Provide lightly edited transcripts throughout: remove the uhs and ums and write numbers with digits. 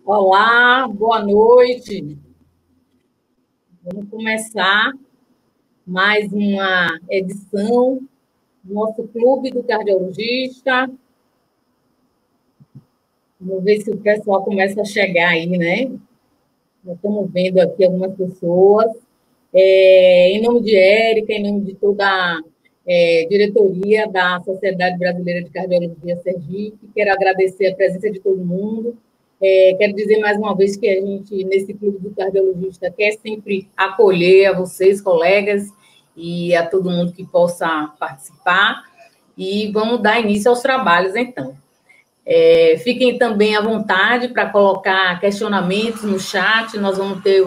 Olá, boa noite. Vamos começar mais uma edição do nosso Clube do Cardiologista. Vamos ver se o pessoal começa a chegar aí, né? Nós estamos vendo aqui algumas pessoas. Em nome de Érica, em nome de toda a diretoria da Sociedade Brasileira de Cardiologia Sergipe, quero agradecer a presença de todo mundo. Quero dizer mais uma vez que a gente, nesse Clube do Cardiologista, quer sempre acolher a vocês, colegas, e a todo mundo que possa participar. E vamos dar início aos trabalhos, então. Fiquem também à vontade para colocar questionamentos no chat. Nós vamos ter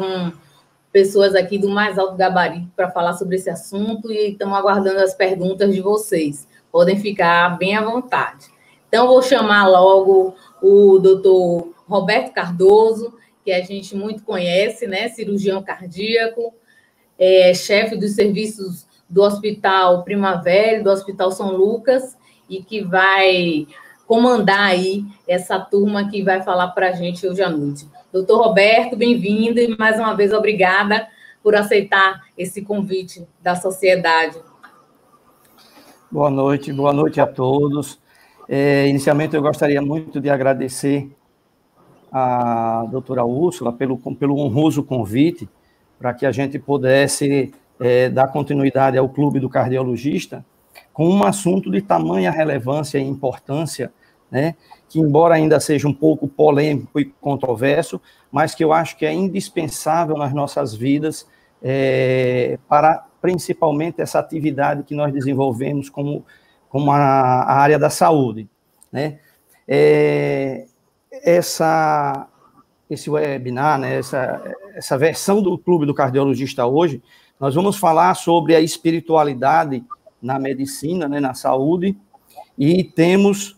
pessoas aqui do mais alto gabarito para falar sobre esse assunto e estamos aguardando as perguntas de vocês. Podem ficar bem à vontade. Então, vou chamar logo o doutor Roberto Cardoso, que a gente muito conhece, né? Cirurgião cardíaco, chefe dos serviços do Hospital Primavera, do Hospital São Lucas, e que vai comandar aí essa turma que vai falar para a gente hoje à noite. Doutor Roberto, bem-vindo e mais uma vez obrigada por aceitar esse convite da sociedade. Boa noite a todos. Inicialmente, eu gostaria muito de agradecer à doutora Úrsula pelo honroso convite para que a gente pudesse dar continuidade ao Clube do Cardiologista com um assunto de tamanha relevância e importância, né, que embora ainda seja um pouco polêmico e controverso, mas que eu acho que é indispensável nas nossas vidas para principalmente essa atividade que nós desenvolvemos como a área da saúde, né? Esse webinar, né, essa versão do Clube do Cardiologista hoje, nós vamos falar sobre a espiritualidade na medicina, né, na saúde, e temos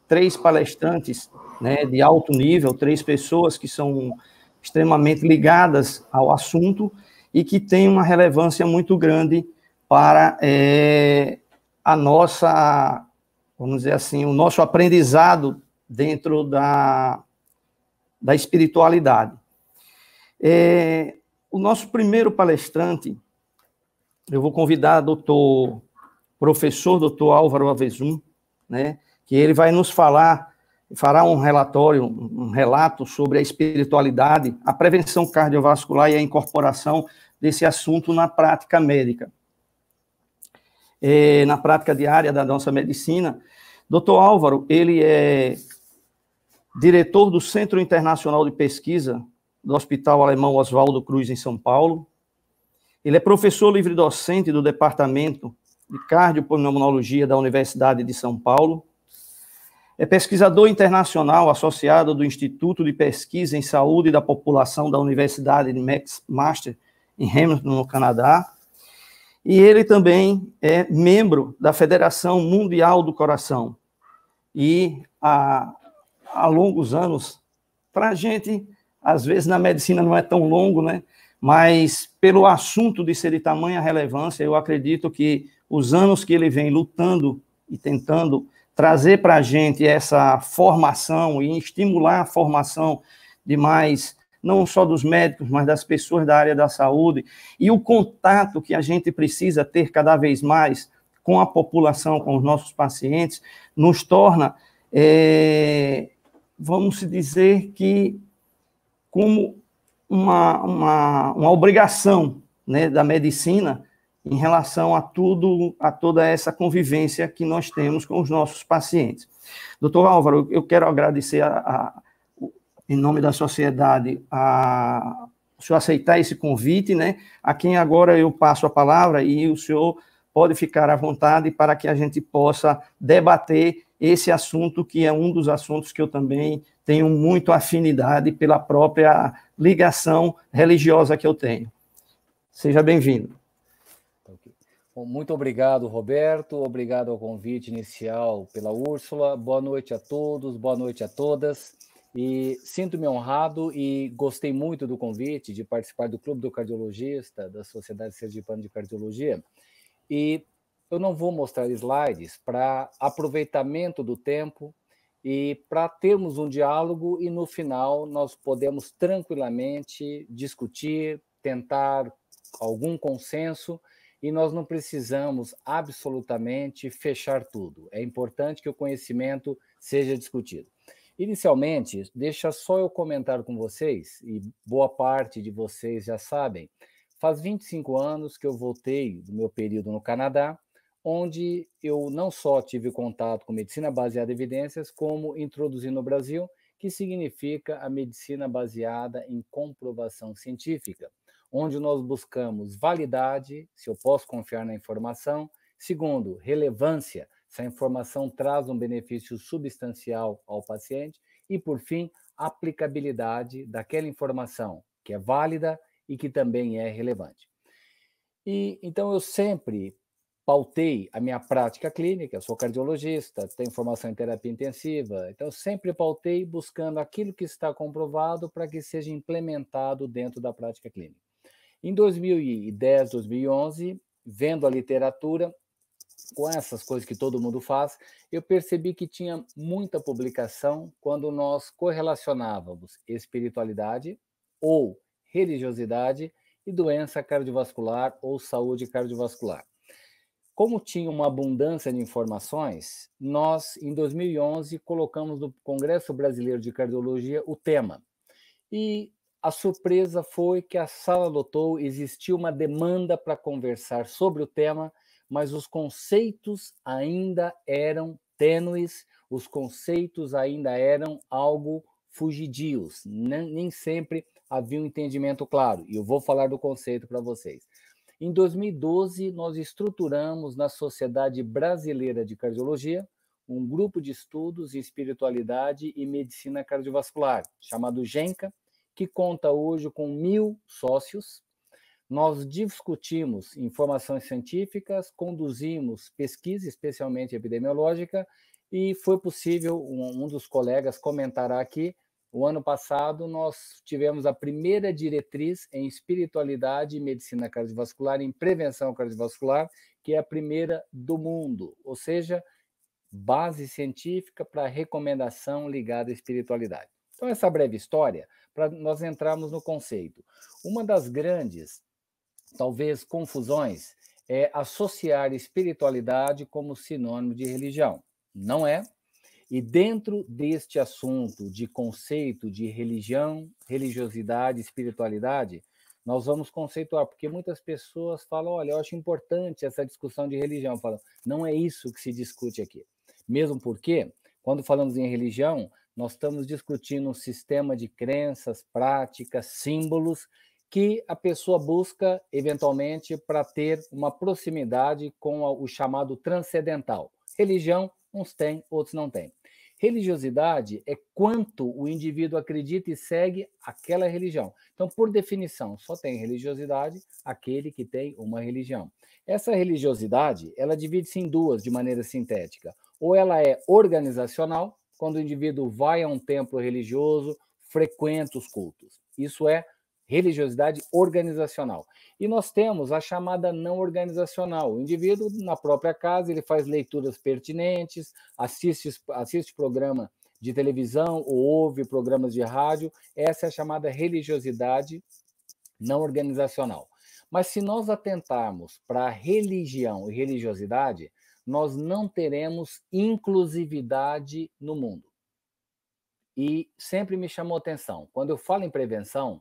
3 palestrantes, né, de alto nível, 3 pessoas que são extremamente ligadas ao assunto e que têm uma relevância muito grande para a nossa, vamos dizer assim, o nosso aprendizado dentro da espiritualidade. O nosso primeiro palestrante, eu vou convidar o professor Dr. Álvaro Avezum, né, que ele vai nos fará um relatório, um relato sobre a espiritualidade, a prevenção cardiovascular e a incorporação desse assunto na prática médica. Na prática diária da nossa medicina, Dr. Álvaro, ele é diretor do Centro Internacional de Pesquisa do Hospital Alemão Oswaldo Cruz, em São Paulo. Ele é professor livre-docente do Departamento de Cardiopulmonologia da Universidade de São Paulo. É pesquisador internacional associado do Instituto de Pesquisa em Saúde da População da Universidade de McMaster, em Hamilton, no Canadá. E ele também é membro da Federação Mundial do Coração. E há longos anos, para a gente, às vezes na medicina não é tão longo, né? Mas pelo assunto de ser de tamanha relevância, eu acredito que os anos que ele vem lutando e tentando trazer para a gente essa formação e estimular a formação de mais, não só dos médicos, mas das pessoas da área da saúde, e o contato que a gente precisa ter cada vez mais com a população, com os nossos pacientes, nos torna, vamos dizer que, como uma obrigação, né, da medicina em relação a toda essa convivência que nós temos com os nossos pacientes. Doutor Álvaro, eu quero agradecer em nome da sociedade o senhor aceitar esse convite, né, a quem agora eu passo a palavra e o senhor pode ficar à vontade para que a gente possa debater esse assunto, que é um dos assuntos que eu também tenho muito afinidade pela própria ligação religiosa que eu tenho. Seja bem-vindo. Bom, muito obrigado, Roberto. Obrigado ao convite inicial pela Úrsula. Boa noite a todos, boa noite a todas. E sinto-me honrado e gostei muito do convite de participar do Clube do Cardiologista, da Sociedade Sergipana de Cardiologia. E eu não vou mostrar slides para aproveitamento do tempo e para termos um diálogo e no final nós podemos tranquilamente discutir, tentar algum consenso e nós não precisamos absolutamente fechar tudo. É importante que o conhecimento seja discutido. Inicialmente, deixa só eu comentar com vocês, e boa parte de vocês já sabem, faz 25 anos que eu voltei do meu período no Canadá, onde eu não só tive contato com medicina baseada em evidências, como introduzi no Brasil, que significa a medicina baseada em comprovação científica, onde nós buscamos validade, se eu posso confiar na informação. Segundo, relevância, se a informação traz um benefício substancial ao paciente. E, por fim, aplicabilidade daquela informação que é válida e que também é relevante. E então eu sempre pautei a minha prática clínica, eu sou cardiologista, tenho formação em terapia intensiva, então sempre pautei buscando aquilo que está comprovado para que seja implementado dentro da prática clínica. Em 2010, 2011, vendo a literatura, com essas coisas que todo mundo faz, eu percebi que tinha muita publicação quando nós correlacionávamos espiritualidade ou religiosidade e doença cardiovascular ou saúde cardiovascular. Como tinha uma abundância de informações, nós, em 2011, colocamos no Congresso Brasileiro de Cardiologia o tema. E a surpresa foi que a sala lotou, existiu uma demanda para conversar sobre o tema, mas os conceitos ainda eram tênues, os conceitos ainda eram algo fugidios, nem sempre havia um entendimento claro. E eu vou falar do conceito para vocês. Em 2012, nós estruturamos na Sociedade Brasileira de Cardiologia um grupo de estudos em espiritualidade e medicina cardiovascular, chamado GENCA, que conta hoje com 1.000 sócios. Nós discutimos informações científicas, conduzimos pesquisa, especialmente epidemiológica, e foi possível, um dos colegas comentará aqui, o ano passado nós tivemos a primeira diretriz em espiritualidade e medicina cardiovascular, em prevenção cardiovascular, que é a primeira do mundo, ou seja, base científica para recomendação ligada à espiritualidade. Então, essa breve história, para nós entrarmos no conceito. Uma das grandes, talvez, confusões é associar espiritualidade como sinônimo de religião. Não é. E dentro deste assunto de conceito de religião, religiosidade, espiritualidade, nós vamos conceituar, porque muitas pessoas falam, olha, eu acho importante essa discussão de religião. Falam, não é isso que se discute aqui. Mesmo porque, quando falamos em religião, nós estamos discutindo um sistema de crenças, práticas, símbolos, que a pessoa busca, eventualmente, para ter uma proximidade com o chamado transcendental. Religião, uns têm, outros não têm. Religiosidade é quanto o indivíduo acredita e segue aquela religião. Então, por definição, só tem religiosidade aquele que tem uma religião. Essa religiosidade, ela divide-se em duas de maneira sintética. Ou ela é organizacional, quando o indivíduo vai a um templo religioso, frequenta os cultos. Isso é religiosidade organizacional. E nós temos a chamada não organizacional. O indivíduo, na própria casa, ele faz leituras pertinentes, assiste programa de televisão ou ouve programas de rádio. Essa é a chamada religiosidade não organizacional. Mas se nós atentarmos para religião e religiosidade, nós não teremos inclusividade no mundo. E sempre me chamou atenção, quando eu falo em prevenção,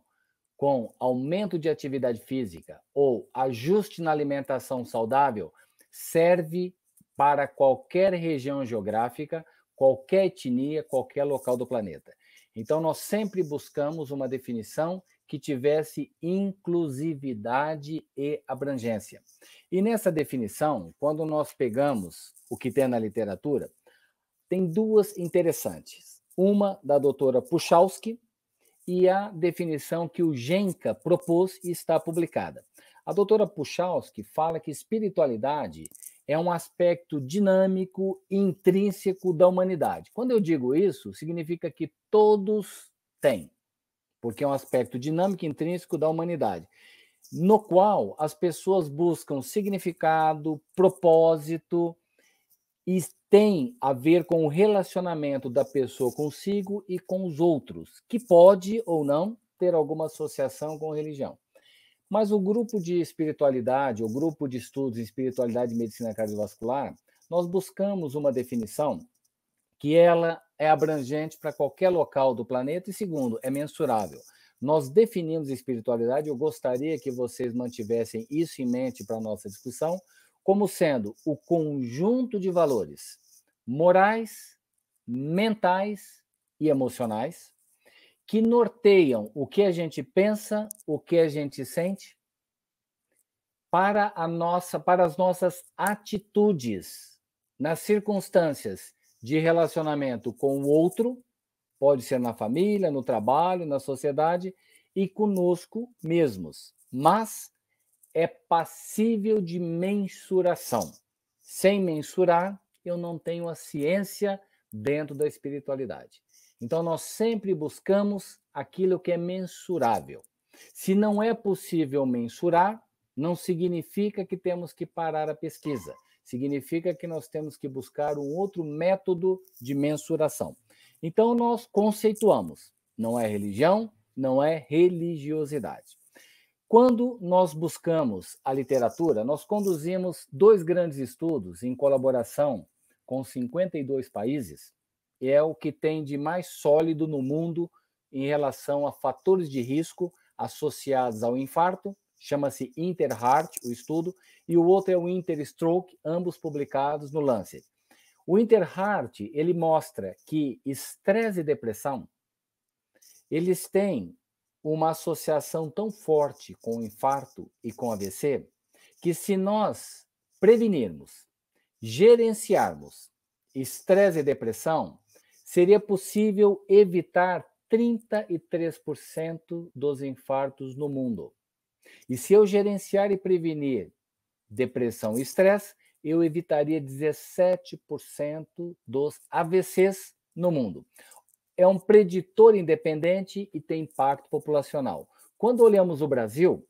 com aumento de atividade física ou ajuste na alimentação saudável, serve para qualquer região geográfica, qualquer etnia, qualquer local do planeta. Então, nós sempre buscamos uma definição que tivesse inclusividade e abrangência. E nessa definição, quando nós pegamos o que tem na literatura, tem duas interessantes. Uma da doutora Puchalski, e a definição que o GENCA propôs e está publicada. A doutora Puchalski fala que espiritualidade é um aspecto dinâmico e intrínseco da humanidade. Quando eu digo isso, significa que todos têm, porque é um aspecto dinâmico e intrínseco da humanidade, no qual as pessoas buscam significado, propósito, e tem a ver com o relacionamento da pessoa consigo e com os outros, que pode ou não ter alguma associação com religião. Mas o grupo de espiritualidade, o grupo de estudos em espiritualidade e medicina cardiovascular, nós buscamos uma definição que ela é abrangente para qualquer local do planeta e, segundo, é mensurável. Nós definimos espiritualidade, eu gostaria que vocês mantivessem isso em mente para a nossa discussão, como sendo o conjunto de valores morais, mentais e emocionais que norteiam o que a gente pensa, o que a gente sente, para as nossas atitudes nas circunstâncias de relacionamento com o outro, pode ser na família, no trabalho, na sociedade e conosco mesmos, mas é passível de mensuração. Sem mensurar, eu não tenho a ciência dentro da espiritualidade. Então, nós sempre buscamos aquilo que é mensurável. Se não é possível mensurar, não significa que temos que parar a pesquisa. Significa que nós temos que buscar um outro método de mensuração. Então, nós conceituamos. Não é religião, não é religiosidade. Quando nós buscamos a literatura, nós conduzimos 2 grandes estudos em colaboração com 52 países, e é o que tem de mais sólido no mundo em relação a fatores de risco associados ao infarto, chama-se InterHeart, o estudo, e o outro é o InterStroke, ambos publicados no Lancet. O InterHeart, ele mostra que estresse e depressão, eles têm uma associação tão forte com o infarto e com AVC, que se nós prevenirmos, gerenciarmos estresse e depressão, seria possível evitar 33% dos infartos no mundo. E se eu gerenciar e prevenir depressão e estresse, eu evitaria 17% dos AVCs no mundo. É um preditor independente e tem impacto populacional. Quando olhamos o Brasil,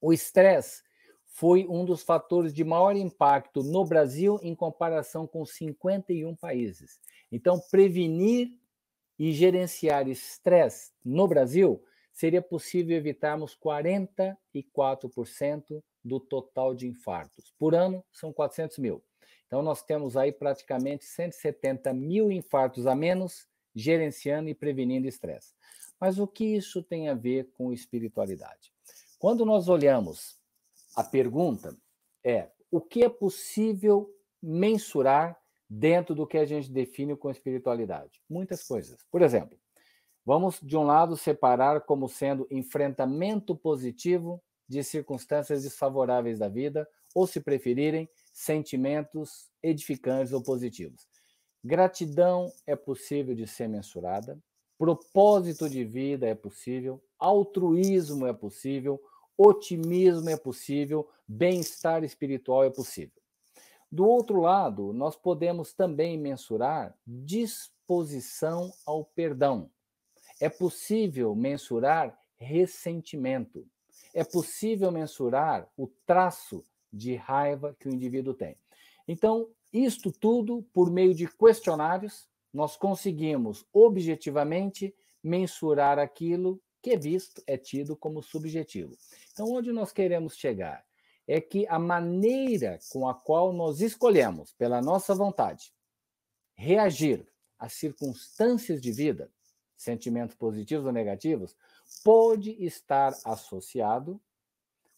o estresse foi um dos fatores de maior impacto no Brasil em comparação com 51 países. Então, prevenir e gerenciar estresse no Brasil, seria possível evitarmos 44% do total de infartos. Por ano, são 400 mil. Então, nós temos aí praticamente 170 mil infartos a menos, gerenciando e prevenindo estresse. Mas o que isso tem a ver com espiritualidade? Quando nós olhamos a pergunta é o que é possível mensurar dentro do que a gente define com espiritualidade? Muitas coisas. Por exemplo, vamos de um lado separar como sendo enfrentamento positivo de circunstâncias desfavoráveis da vida, ou se preferirem, sentimentos edificantes ou positivos. Gratidão é possível de ser mensurada, propósito de vida é possível, altruísmo é possível, otimismo é possível, bem-estar espiritual é possível. Do outro lado, nós podemos também mensurar disposição ao perdão. É possível mensurar ressentimento. É possível mensurar o traço de raiva que o indivíduo tem. Então, isto tudo, por meio de questionários, nós conseguimos objetivamente mensurar aquilo que é visto, é tido como subjetivo. Então, onde nós queremos chegar é que a maneira com a qual nós escolhemos, pela nossa vontade, reagir às circunstâncias de vida, sentimentos positivos ou negativos, pode estar associado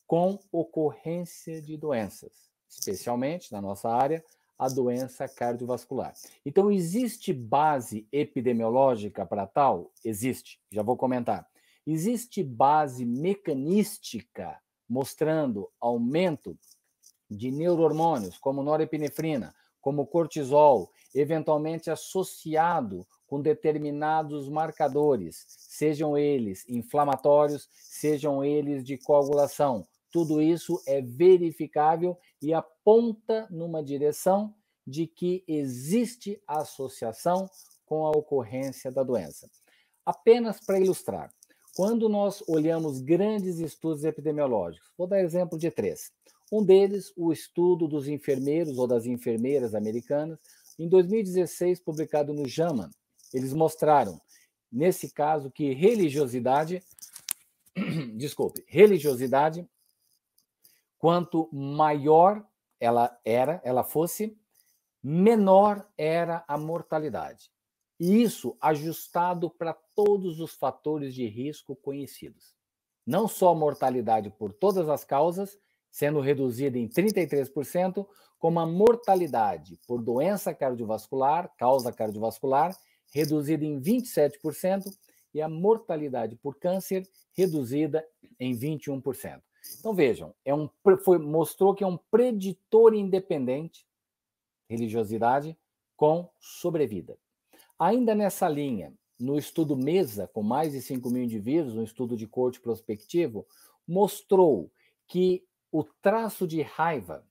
com ocorrência de doenças, especialmente na nossa área, a doença cardiovascular. Então, existe base epidemiológica para tal? Existe, já vou comentar. Existe base mecanística mostrando aumento de neurohormônios, como norepinefrina, como cortisol, eventualmente associado com determinados marcadores, sejam eles inflamatórios, sejam eles de coagulação. Tudo isso é verificável e aponta numa direção de que existe associação com a ocorrência da doença. Apenas para ilustrar, quando nós olhamos grandes estudos epidemiológicos, vou dar exemplo de 3. Um deles, o estudo dos enfermeiros ou das enfermeiras americanas, em 2016, publicado no JAMA. Eles mostraram, nesse caso, que religiosidade, quanto maior ela fosse, menor era a mortalidade. E isso ajustado para todos os fatores de risco conhecidos. Não só a mortalidade por todas as causas, sendo reduzida em 33%, como a mortalidade por doença cardiovascular, causa cardiovascular, reduzida em 27%, e a mortalidade por câncer, reduzida em 21%. Então, vejam, mostrou que é um preditor independente, religiosidade, com sobrevida. Ainda nessa linha, no estudo MESA, com mais de 5 mil indivíduos, um estudo de coorte prospectivo, mostrou que o traço de raiva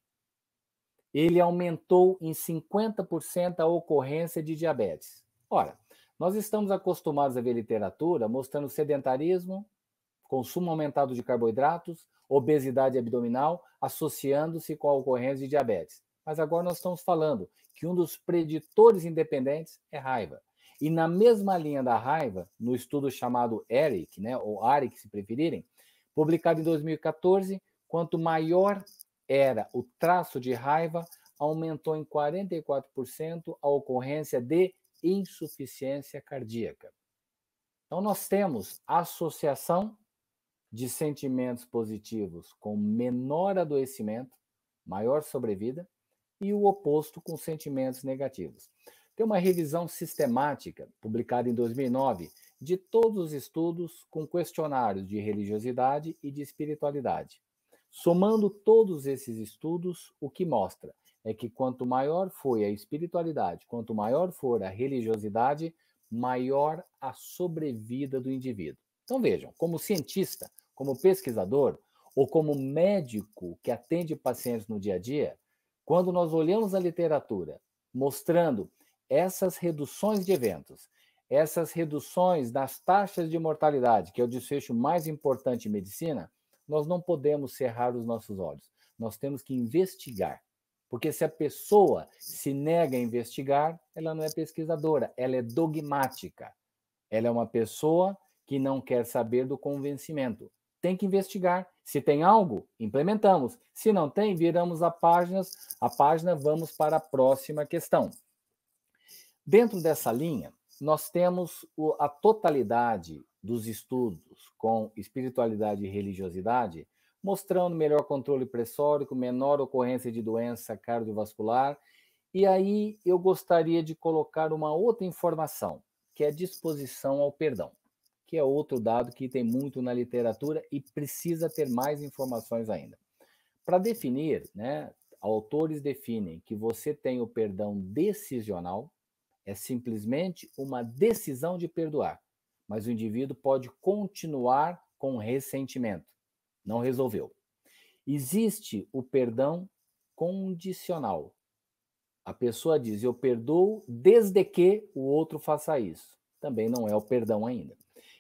ele aumentou em 50% a ocorrência de diabetes. Ora, nós estamos acostumados a ver literatura mostrando sedentarismo, consumo aumentado de carboidratos, obesidade abdominal, associando-se com a ocorrência de diabetes. Mas agora nós estamos falando que um dos preditores independentes é raiva. E na mesma linha da raiva, no estudo chamado ERIC, né, ou ARIC, se preferirem, publicado em 2014, quanto maior era o traço de raiva, aumentou em 44% a ocorrência de insuficiência cardíaca. Então, nós temos associação de sentimentos positivos com menor adoecimento, maior sobrevida, e o oposto com sentimentos negativos. Tem uma revisão sistemática, publicada em 2009, de todos os estudos com questionários de religiosidade e de espiritualidade. Somando todos esses estudos, o que mostra é que quanto maior foi a espiritualidade, quanto maior for a religiosidade, maior a sobrevida do indivíduo. Então vejam, como cientista, como pesquisador ou como médico que atende pacientes no dia a dia, quando nós olhamos a literatura mostrando essas reduções de eventos, essas reduções das taxas de mortalidade, que é o desfecho mais importante em medicina, nós não podemos cerrar os nossos olhos. Nós temos que investigar. Porque se a pessoa se nega a investigar, ela não é pesquisadora, ela é dogmática. Ela é uma pessoa que não quer saber do convencimento. Tem que investigar. Se tem algo, implementamos. Se não tem, viramos a página, vamos para a próxima questão. Dentro dessa linha, nós temos a totalidade dos estudos com espiritualidade e religiosidade, mostrando melhor controle pressórico, menor ocorrência de doença cardiovascular. E aí eu gostaria de colocar uma outra informação, que é a disposição ao perdão, que é outro dado que tem muito na literatura e precisa ter mais informações ainda. Para definir, né, autores definem que você tem o perdão decisional, é simplesmente uma decisão de perdoar, mas o indivíduo pode continuar com ressentimento. Não resolveu. Existe o perdão condicional. A pessoa diz, eu perdoo desde que o outro faça isso. Também não é o perdão ainda.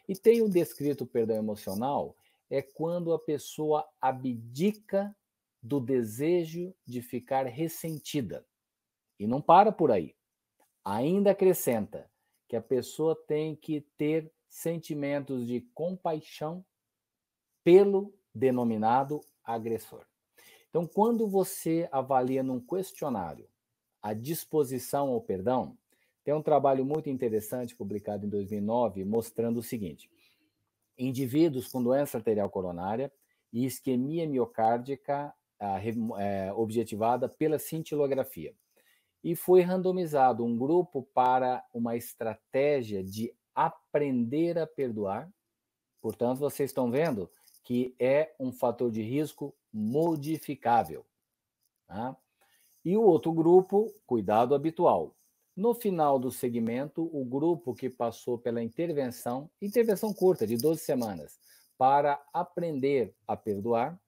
E tem o descrito perdão emocional, é quando a pessoa abdica do desejo de ficar ressentida. E não para por aí. Ainda acrescenta que a pessoa tem que ter sentimentos de compaixão pelo denominado agressor. Então, quando você avalia num questionário a disposição ao perdão, tem um trabalho muito interessante publicado em 2009 mostrando o seguinte: indivíduos com doença arterial coronária e isquemia miocárdica objetivada pela cintilografia. E foi randomizado um grupo para uma estratégia de aprender a perdoar. Portanto, vocês estão vendo que é um fator de risco modificável. Tá? E o outro grupo, cuidado habitual. No final do segmento, o grupo que passou pela intervenção curta, de 12 semanas, para aprender a perdoar,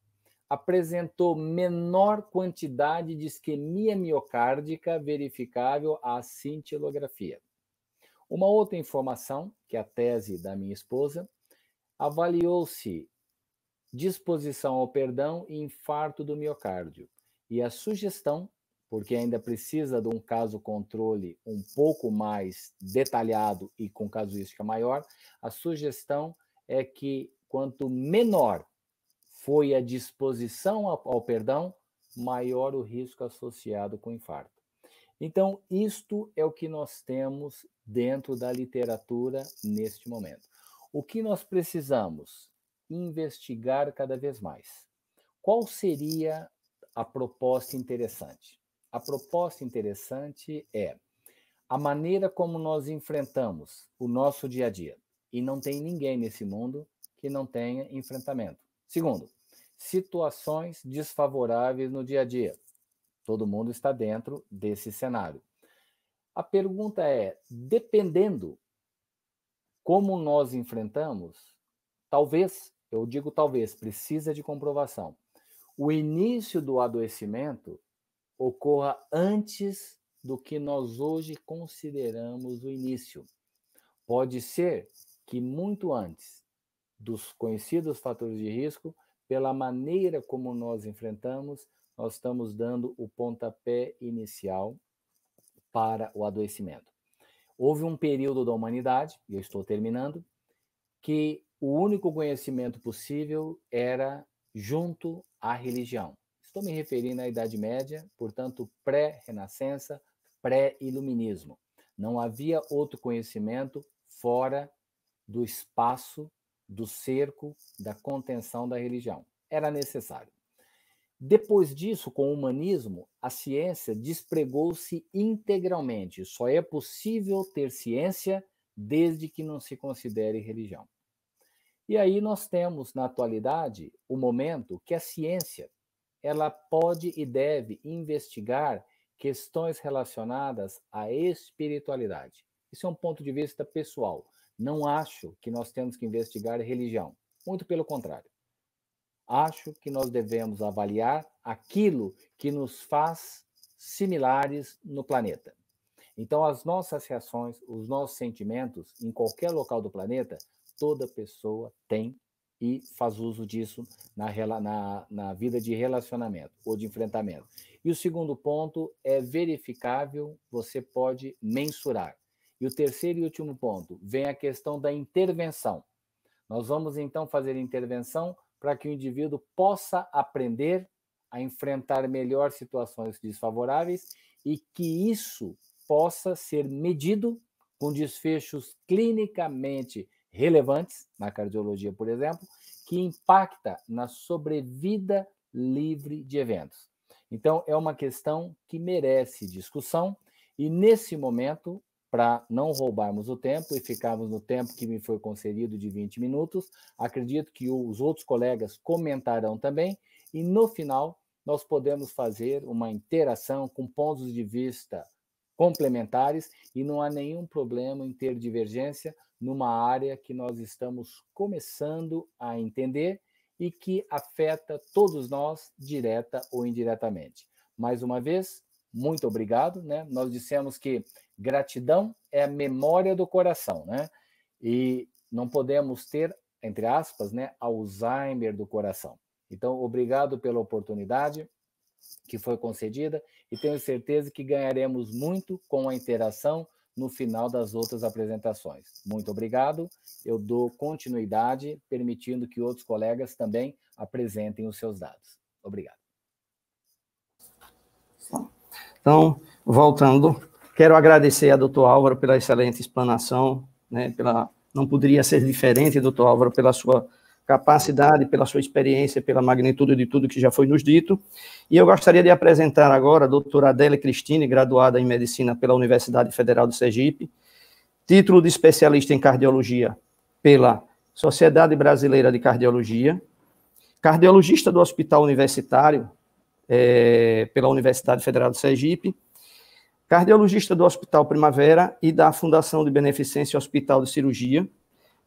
apresentou menor quantidade de isquemia miocárdica verificável à cintilografia. Uma outra informação, que é a tese da minha esposa, avaliou-se disposição ao perdão e infarto do miocárdio. E a sugestão, porque ainda precisa de um caso controle um pouco mais detalhado e com casuística maior, a sugestão é que quanto menor foi a disposição ao perdão, maior o risco associado com infarto. Então, isto é o que nós temos dentro da literatura neste momento. O que nós precisamos? Investigar cada vez mais. Qual seria a proposta interessante? A proposta interessante é a maneira como nós enfrentamos o nosso dia a dia. E não tem ninguém nesse mundo que não tenha enfrentamento. Segundo, situações desfavoráveis no dia a dia. Todo mundo está dentro desse cenário. A pergunta é, dependendo como nós enfrentamos, talvez, eu digo talvez, precisa de comprovação. O início do adoecimento ocorra antes do que nós hoje consideramos o início. Pode ser que muito antes dos conhecidos fatores de risco, pela maneira como nós enfrentamos, nós estamos dando o pontapé inicial para o adoecimento. Houve um período da humanidade, e eu estou terminando, que o único conhecimento possível era junto à religião. Estou me referindo à Idade Média, portanto, pré-renascença, pré-iluminismo. Não havia outro conhecimento fora do espaço, do cerco, da contenção da religião. Era necessário. Depois disso, com o humanismo, a ciência despregou-se integralmente. Só é possível ter ciência desde que não se considere religião. E aí nós temos, na atualidade, o momento que a ciência ela pode e deve investigar questões relacionadas à espiritualidade. Isso é um ponto de vista pessoal. Não acho que nós temos que investigar religião. Muito pelo contrário. Acho que nós devemos avaliar aquilo que nos faz similares no planeta. Então, as nossas reações, os nossos sentimentos, em qualquer local do planeta, toda pessoa tem e faz uso disso na vida de relacionamento ou de enfrentamento. E o segundo ponto é verificável, você pode mensurar. E o terceiro e último ponto, vem a questão da intervenção. Nós vamos, então, fazer intervenção para que o indivíduo possa aprender a enfrentar melhor situações desfavoráveis e que isso possa ser medido com desfechos clinicamente relevantes, na cardiologia, por exemplo, que impacta na sobrevida livre de eventos. Então, é uma questão que merece discussão e, nesse momento, para não roubarmos o tempo e ficarmos no tempo que me foi concedido de 20 minutos, acredito que os outros colegas comentarão também e, no final, nós podemos fazer uma interação com pontos de vista complementares e não há nenhum problema em ter divergência numa área que nós estamos começando a entender e que afeta todos nós, direta ou indiretamente. Mais uma vez, muito obrigado, né? Nós dissemos que gratidão é a memória do coração, né? E não podemos ter, entre aspas, né, Alzheimer do coração. Então, obrigado pela oportunidade que foi concedida e tenho certeza que ganharemos muito com a interação no final das outras apresentações. Muito obrigado. Eu dou continuidade, permitindo que outros colegas também apresentem os seus dados. Obrigado. Então, voltando, quero agradecer a doutor Álvaro pela excelente explanação, né, não poderia ser diferente, doutor Álvaro, pela sua capacidade, pela sua experiência, pela magnitude de tudo que já foi nos dito. E eu gostaria de apresentar agora a doutora Adélia Cristine, graduada em Medicina pela Universidade Federal de Sergipe, título de especialista em cardiologia pela Sociedade Brasileira de Cardiologia, cardiologista do Hospital Universitário, pela Universidade Federal de Sergipe, cardiologista do Hospital Primavera e da Fundação de Beneficência Hospital de Cirurgia,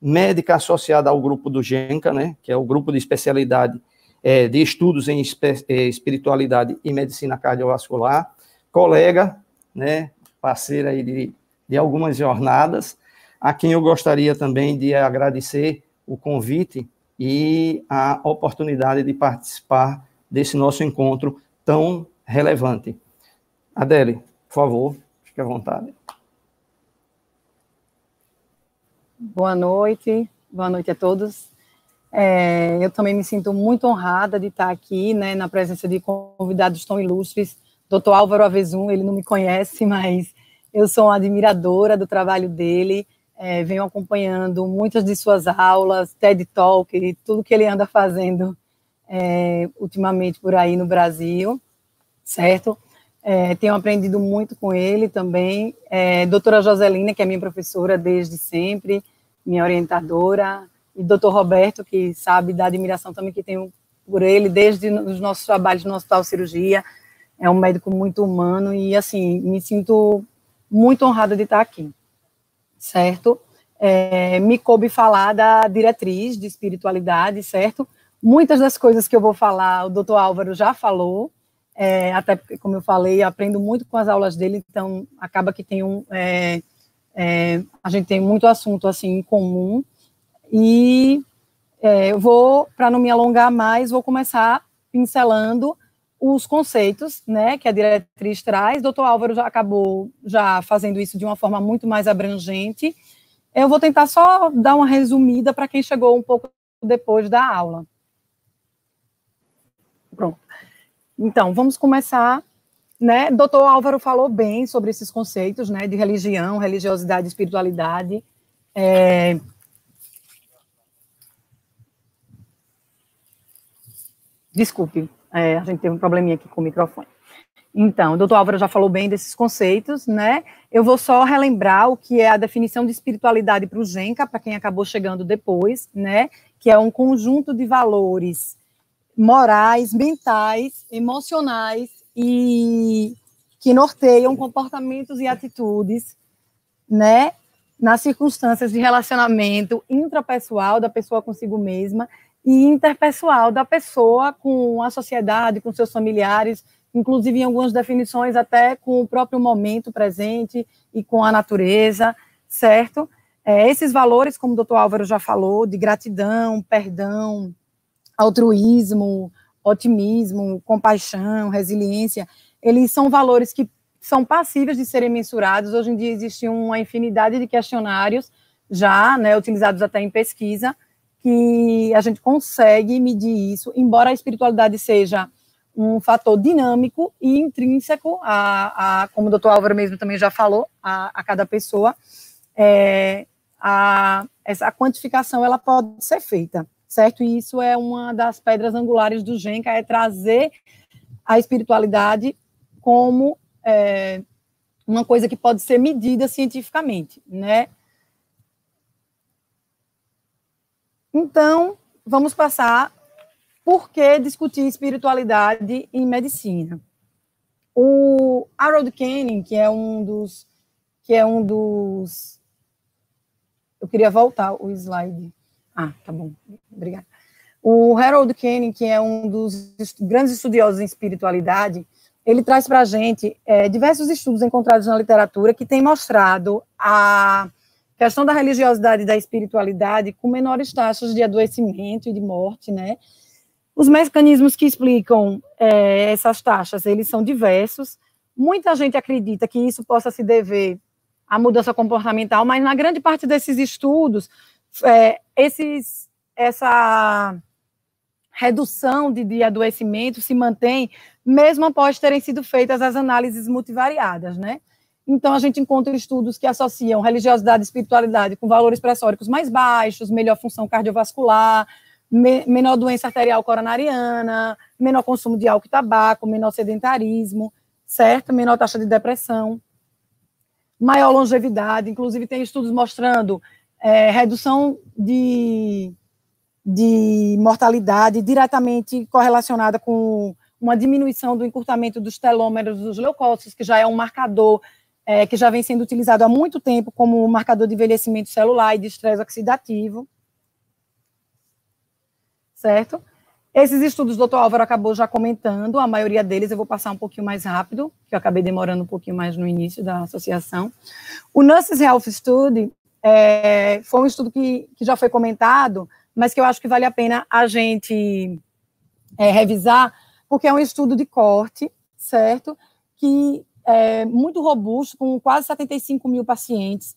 médica associada ao grupo do GENCA, né, que é o grupo de especialidade de estudos em espiritualidade e medicina cardiovascular, colega, né, parceira aí de algumas jornadas, a quem eu gostaria também de agradecer o convite e a oportunidade de participar desse nosso encontro tão relevante. Adele, por favor, fique à vontade. Boa noite a todos. Eu também me sinto muito honrada de estar aqui, né, na presença de convidados tão ilustres. Dr. Álvaro Avezum, ele não me conhece, mas eu sou uma admiradora do trabalho dele, venho acompanhando muitas de suas aulas, TED Talk, e tudo que ele anda fazendo ultimamente por aí no Brasil, certo? Tenho aprendido muito com ele também. Doutora Joselina, que é minha professora desde sempre, minha orientadora, e doutor Roberto, que sabe da admiração também que tenho por ele, desde os nossos trabalhos no Hospital Cirurgia. É um médico muito humano e, assim, me sinto muito honrada de estar aqui, certo? Me coube falar da diretriz de espiritualidade, certo? Muitas das coisas que eu vou falar, o doutor Álvaro já falou, até porque, como eu falei, eu aprendo muito com as aulas dele, então acaba que tem a gente tem muito assunto, assim, em comum, e eu vou, para não me alongar mais, vou começar pincelando os conceitos, né, que a diretriz traz. Dr. Álvaro já acabou fazendo isso de uma forma muito mais abrangente. Eu vou tentar só dar uma resumida para quem chegou um pouco depois da aula. Pronto. Então, vamos começar, né? Dr. Álvaro falou bem sobre esses conceitos, né, de religião, religiosidade e espiritualidade. Desculpe, a gente teve um probleminha aqui com o microfone. Então, o doutor Álvaro já falou bem desses conceitos, né? Eu vou só relembrar o que é a definição de espiritualidade para o Genca, para quem acabou chegando depois, né? Que é um conjunto de valores morais, mentais, emocionais e que norteiam comportamentos e atitudes, né? Nas circunstâncias de relacionamento intrapessoal da pessoa consigo mesma e interpessoal da pessoa com a sociedade, com seus familiares, inclusive em algumas definições até com o próprio momento presente e com a natureza, certo? Esses valores, como o doutor Álvaro já falou, de gratidão, perdão, altruísmo, otimismo, compaixão, resiliência, eles são valores que são passíveis de serem mensurados. Hoje em dia existe uma infinidade de questionários já, né, utilizados até em pesquisa, que a gente consegue medir isso, embora a espiritualidade seja um fator dinâmico e intrínseco, como o doutor Álvaro mesmo também já falou, a cada pessoa, essa quantificação ela pode ser feita, certo? E isso é uma das pedras angulares do Genca, é trazer a espiritualidade como uma coisa que pode ser medida cientificamente, né? Então, vamos passar por que discutir espiritualidade em medicina. O Harold Koenig, que é um dos... Eu queria voltar o slide. Tá bom, obrigada. O Harold Koenig, que é um dos grandes estudiosos em espiritualidade, ele traz para a gente diversos estudos encontrados na literatura que têm mostrado a questão da religiosidade e da espiritualidade com menores taxas de adoecimento e de morte, né? Os mecanismos que explicam essas taxas, eles são diversos. Muita gente acredita que isso possa se dever à mudança comportamental, mas na grande parte desses estudos, essa redução de adoecimento se mantém mesmo após terem sido feitas as análises multivariadas, né? Então, a gente encontra estudos que associam religiosidade e espiritualidade com valores pressóricos mais baixos, melhor função cardiovascular, menor doença arterial coronariana, menor consumo de álcool e tabaco, menor sedentarismo, certo? Menor taxa de depressão, maior longevidade, inclusive tem estudos mostrando redução de mortalidade diretamente correlacionada com uma diminuição do encurtamento dos telômeros dos leucócitos, que já é um marcador que já vem sendo utilizado há muito tempo como marcador de envelhecimento celular e de estresse oxidativo, certo? Esses estudos o Dr. Álvaro acabou já comentando, a maioria deles eu vou passar um pouquinho mais rápido, que eu acabei demorando um pouquinho mais no início da associação. O Nurses Health Study foi um estudo que já foi comentado, mas que eu acho que vale a pena a gente revisar, porque é um estudo de corte, certo? Que é muito robusto, com quase 75 mil pacientes.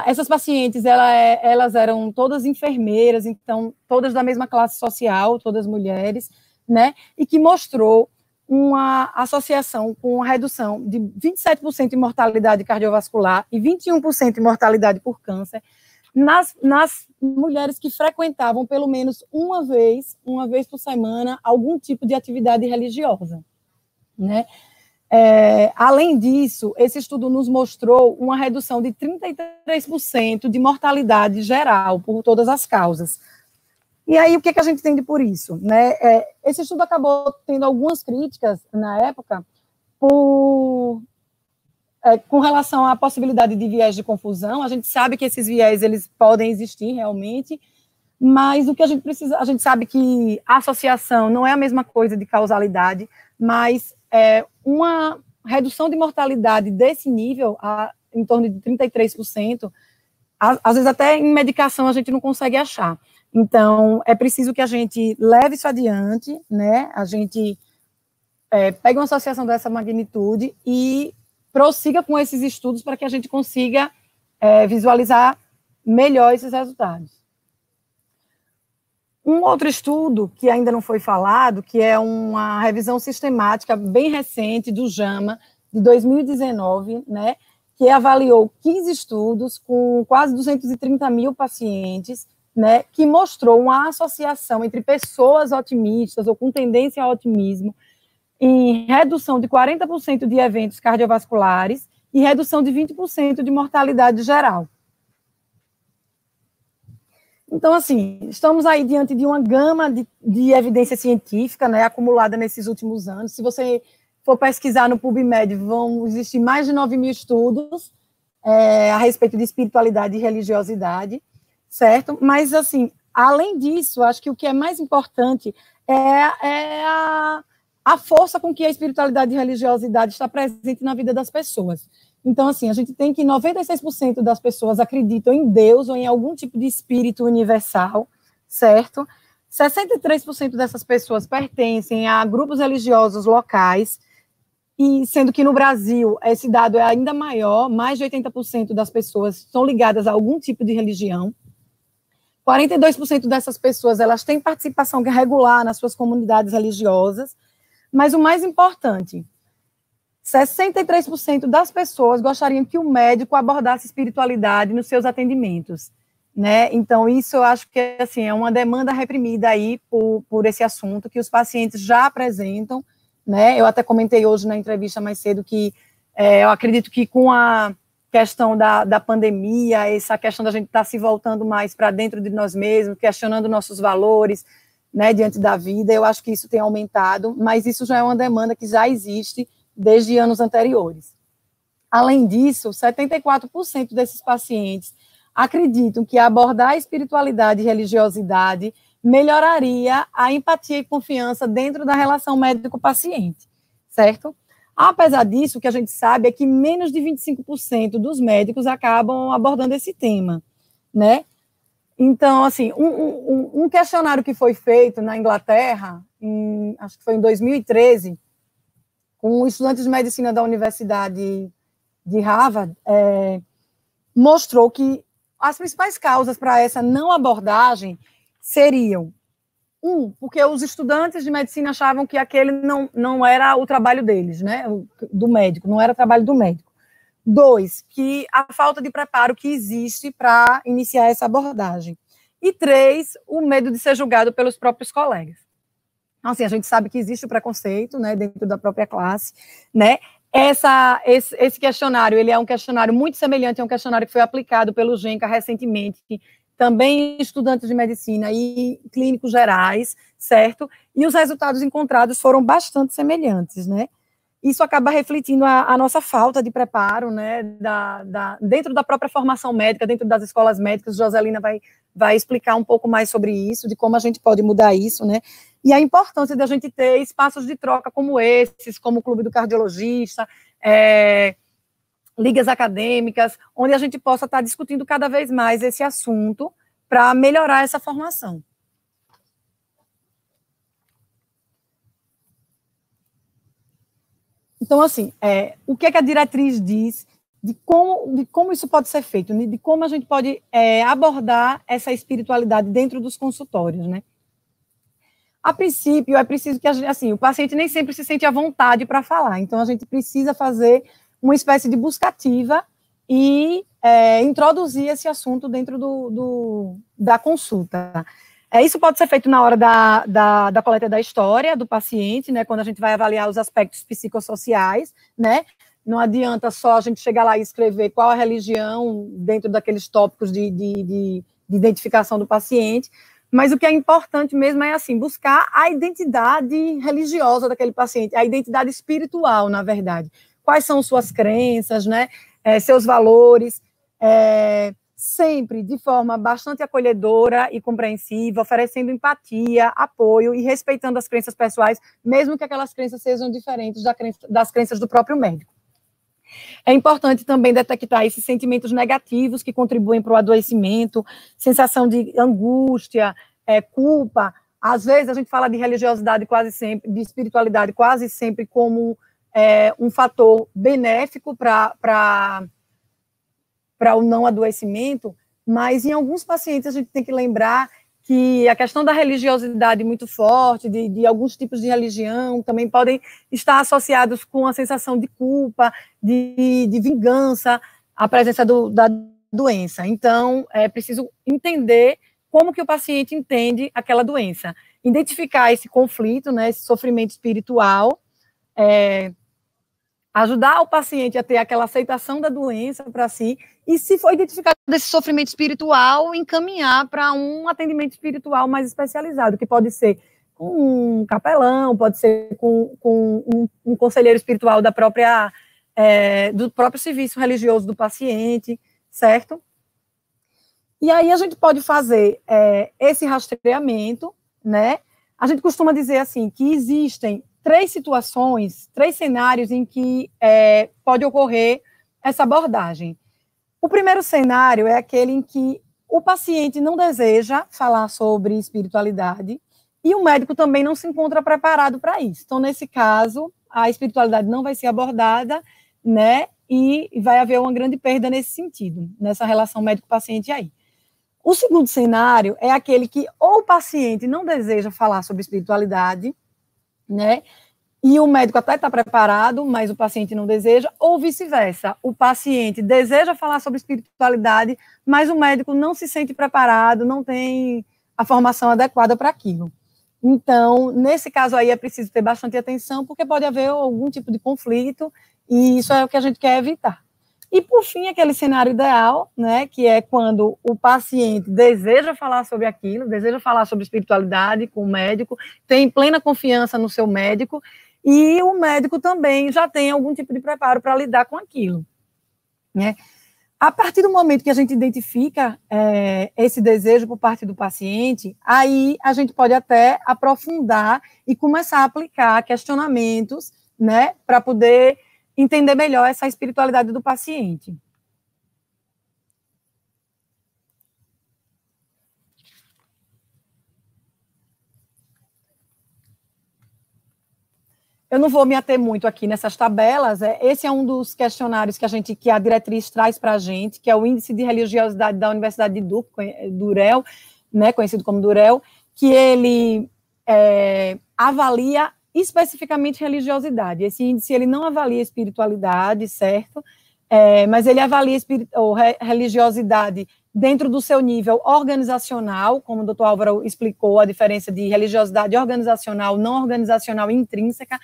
Essas pacientes, elas eram todas enfermeiras, então, todas da mesma classe social, todas mulheres, né? E que mostrou uma associação com uma redução de 27% de mortalidade cardiovascular e 21% de mortalidade por câncer nas mulheres que frequentavam pelo menos uma vez por semana, algum tipo de atividade religiosa, né? Além disso, esse estudo nos mostrou uma redução de 33% de mortalidade geral por todas as causas. E aí, o que a gente entende por isso? Né? Esse estudo acabou tendo algumas críticas na época com relação à possibilidade de viés de confusão. A gente sabe que esses viés eles podem existir realmente, mas o que a gente sabe que a associação não é a mesma coisa de causalidade, mas uma redução de mortalidade desse nível, em torno de 33%, às vezes até em medicação a gente não consegue achar. Então, é preciso que a gente leve isso adiante, né? A gente pegue uma associação dessa magnitude e prossiga com esses estudos para que a gente consiga visualizar melhor esses resultados. Um outro estudo que ainda não foi falado, que é uma revisão sistemática bem recente do JAMA, de 2019, né, que avaliou 15 estudos com quase 230 mil pacientes, né, que mostrou uma associação entre pessoas otimistas ou com tendência ao otimismo em redução de 40% de eventos cardiovasculares e redução de 20% de mortalidade geral. Então, assim, estamos aí diante de uma gama de evidência científica, né, acumulada nesses últimos anos. Se você for pesquisar no PubMed, vão existir mais de 9 mil estudos a respeito de espiritualidade e religiosidade, certo? Mas, assim, além disso, acho que o que é mais importante é a força com que a espiritualidade e religiosidade está presente na vida das pessoas. Então, assim, a gente tem que 96% das pessoas acreditam em Deus ou em algum tipo de espírito universal, certo? 63% dessas pessoas pertencem a grupos religiosos locais, e sendo que no Brasil esse dado é ainda maior, mais de 80% das pessoas estão ligadas a algum tipo de religião. 42% dessas pessoas, elas têm participação regular nas suas comunidades religiosas, mas o mais importante, 63% das pessoas gostariam que o médico abordasse espiritualidade nos seus atendimentos, né? Então, isso eu acho que assim, é uma demanda reprimida aí por esse assunto, que os pacientes já apresentam, né? Eu até comentei hoje na entrevista mais cedo que eu acredito que com a questão da pandemia, essa questão da gente estar se voltando mais para dentro de nós mesmos, questionando nossos valores, né, diante da vida, eu acho que isso tem aumentado, mas isso já é uma demanda que já existe desde anos anteriores. Além disso, 74% desses pacientes acreditam que abordar a espiritualidade e religiosidade melhoraria a empatia e confiança dentro da relação médico-paciente, certo? Apesar disso, o que a gente sabe é que menos de 25% dos médicos acabam abordando esse tema, né? Então, assim, um questionário que foi feito na Inglaterra, acho que foi em 2013, com estudantes de medicina da Universidade de Harvard, mostrou que as principais causas para essa não abordagem seriam, porque os estudantes de medicina achavam que aquele não era o trabalho deles, né, do médico, não era trabalho do médico. 2, que a falta de preparo que existe para iniciar essa abordagem. E 3, o medo de ser julgado pelos próprios colegas. Então, assim, a gente sabe que existe o preconceito, né, dentro da própria classe, né. Esse questionário, ele é um questionário muito semelhante a um questionário que foi aplicado pelo GENCA recentemente, também estudantes de medicina e clínicos gerais, certo? E os resultados encontrados foram bastante semelhantes, né? Isso acaba refletindo a nossa falta de preparo, né, dentro da própria formação médica, dentro das escolas médicas. Joselina vai explicar um pouco mais sobre isso, de como a gente pode mudar isso, né, e a importância de a gente ter espaços de troca como esses, como o Clube do Cardiologista, ligas acadêmicas, onde a gente possa estar discutindo cada vez mais esse assunto, para melhorar essa formação. Então, assim, o que é que a diretriz diz de como isso pode ser feito, de como a gente pode abordar essa espiritualidade dentro dos consultórios, né? A princípio, é preciso que o paciente nem sempre se sente à vontade para falar, então a gente precisa fazer uma espécie de buscativa e introduzir esse assunto dentro da consulta. Isso pode ser feito na hora da coleta da história do paciente, né, quando a gente vai avaliar os aspectos psicossociais, né? Não adianta só a gente chegar lá e escrever qual a religião dentro daqueles tópicos de identificação do paciente, mas o que é importante mesmo é, assim, buscar a identidade religiosa daquele paciente, a identidade espiritual, na verdade. Quais são suas crenças, né? Seus valores, sempre de forma bastante acolhedora e compreensiva, oferecendo empatia, apoio e respeitando as crenças pessoais, mesmo que aquelas crenças sejam diferentes das crenças do próprio médico. É importante também detectar esses sentimentos negativos que contribuem para o adoecimento, sensação de angústia, culpa. Às vezes a gente fala de religiosidade quase sempre, de espiritualidade quase sempre como um fator benéfico para o não adoecimento, mas em alguns pacientes a gente tem que lembrar que a questão da religiosidade muito forte, de alguns tipos de religião, também podem estar associados com a sensação de culpa, de vingança, a presença da doença. Então, é preciso entender como que o paciente entende aquela doença, identificar esse conflito, né, esse sofrimento espiritual, ajudar o paciente a ter aquela aceitação da doença para si, e se for identificado esse sofrimento espiritual, encaminhar para um atendimento espiritual mais especializado, que pode ser com um capelão, pode ser com um conselheiro espiritual do próprio serviço religioso do paciente, certo? E aí a gente pode fazer esse rastreamento, né? A gente costuma dizer assim, que existem 3 situações, 3 cenários em que pode ocorrer essa abordagem. O primeiro cenário é aquele em que o paciente não deseja falar sobre espiritualidade e o médico também não se encontra preparado para isso. Então, nesse caso, a espiritualidade não vai ser abordada, né, e vai haver uma grande perda nesse sentido, nessa relação médico-paciente aí. O segundo cenário é aquele que ou o paciente não deseja falar sobre espiritualidade, né, e o médico até está preparado, mas o paciente não deseja, ou vice-versa. O paciente deseja falar sobre espiritualidade, mas o médico não se sente preparado, não tem a formação adequada para aquilo. Então, nesse caso aí, é preciso ter bastante atenção, porque pode haver algum tipo de conflito, e isso é o que a gente quer evitar. E, por fim, aquele cenário ideal, né, que é quando o paciente deseja falar sobre aquilo, deseja falar sobre espiritualidade com o médico, tem plena confiança no seu médico, e o médico também já tem algum tipo de preparo para lidar com aquilo, né? A partir do momento que a gente identifica esse desejo por parte do paciente, aí a gente pode até aprofundar e começar a aplicar questionamentos, né, para poder entender melhor essa espiritualidade do paciente. Eu não vou me ater muito aqui nessas tabelas. Esse é um dos questionários que a diretriz traz para a gente, que é o Índice de Religiosidade da Universidade de Duke, Durel, né, conhecido como Durel, que ele avalia especificamente religiosidade. Esse índice ele não avalia espiritualidade, certo? Mas ele avalia religiosidade dentro do seu nível organizacional, como o doutor Álvaro explicou, a diferença de religiosidade organizacional, não organizacional e intrínseca.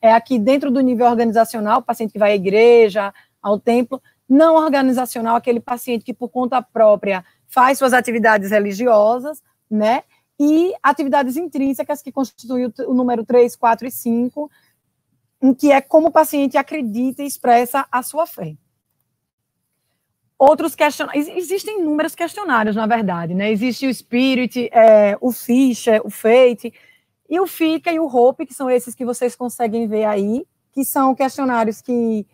Aqui dentro do nível organizacional, o paciente que vai à igreja, ao templo, não organizacional, aquele paciente que por conta própria faz suas atividades religiosas, né? E atividades intrínsecas, que constituem o número 3, 4 e 5, em que é como o paciente acredita e expressa a sua fé. Outros questionários, existem inúmeros questionários, na verdade, né? Existe o Spirit, o Fisher, o Fate, e o FICA e o HOPE, que são esses que vocês conseguem ver aí, que são questionários que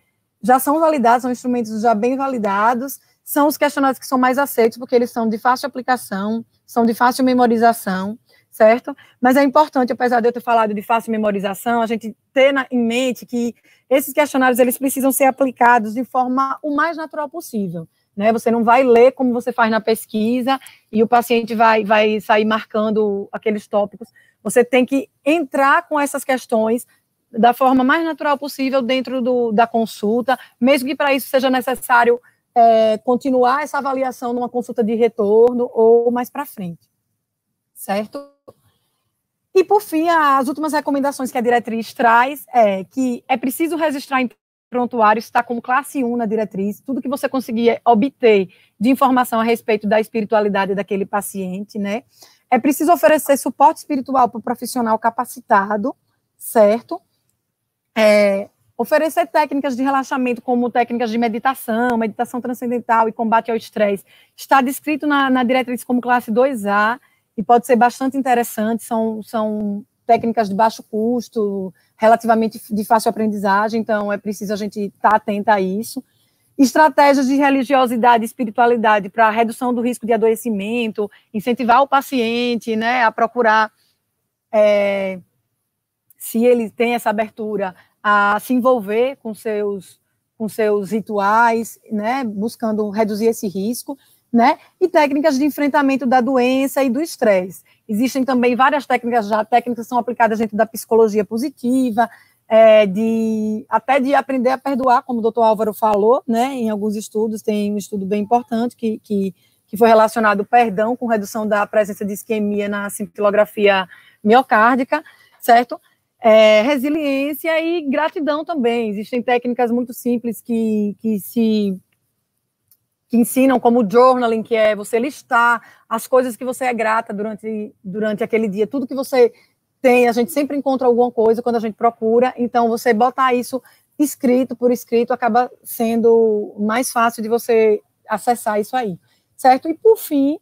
já são validados, são instrumentos já bem validados, são os questionários que são mais aceitos, porque eles são de fácil aplicação, são de fácil memorização, certo? Mas é importante, apesar de eu ter falado de fácil memorização, a gente ter em mente que esses questionários, eles precisam ser aplicados de forma o mais natural possível, né? Você não vai ler como você faz na pesquisa e o paciente vai sair marcando aqueles tópicos. Você tem que entrar com essas questões da forma mais natural possível dentro da consulta, mesmo que para isso seja necessário continuar essa avaliação numa consulta de retorno ou mais para frente, certo? E, por fim, as últimas recomendações que a diretriz traz é que é preciso registrar em prontuário, está como classe 1 na diretriz, tudo que você conseguir obter de informação a respeito da espiritualidade daquele paciente, né? É preciso oferecer suporte espiritual para o profissional capacitado, certo? Oferecer técnicas de relaxamento, como técnicas de meditação transcendental e combate ao estresse, está descrito na diretriz como classe 2A, e pode ser bastante interessante, são técnicas de baixo custo, relativamente de fácil aprendizagem, então é preciso a gente estar atenta a isso. Estratégias de religiosidade e espiritualidade para redução do risco de adoecimento, incentivar o paciente, né, a procurar, se ele tem essa abertura, a se envolver com seus rituais, né, buscando reduzir esse risco, né, e técnicas de enfrentamento da doença e do estresse. Existem também várias técnicas que são aplicadas dentro da psicologia positiva, até de aprender a perdoar, como o doutor Álvaro falou, né, em alguns estudos, tem um estudo bem importante que foi relacionado ao perdão com redução da presença de isquemia na cintilografia miocárdica, certo? Resiliência e gratidão também. Existem técnicas muito simples que ensinam, como o journaling, que é você listar as coisas que você é grata durante aquele dia, tudo que você tem, a gente sempre encontra alguma coisa quando a gente procura, então você botar isso por escrito, acaba sendo mais fácil de você acessar isso aí, certo? E, por fim,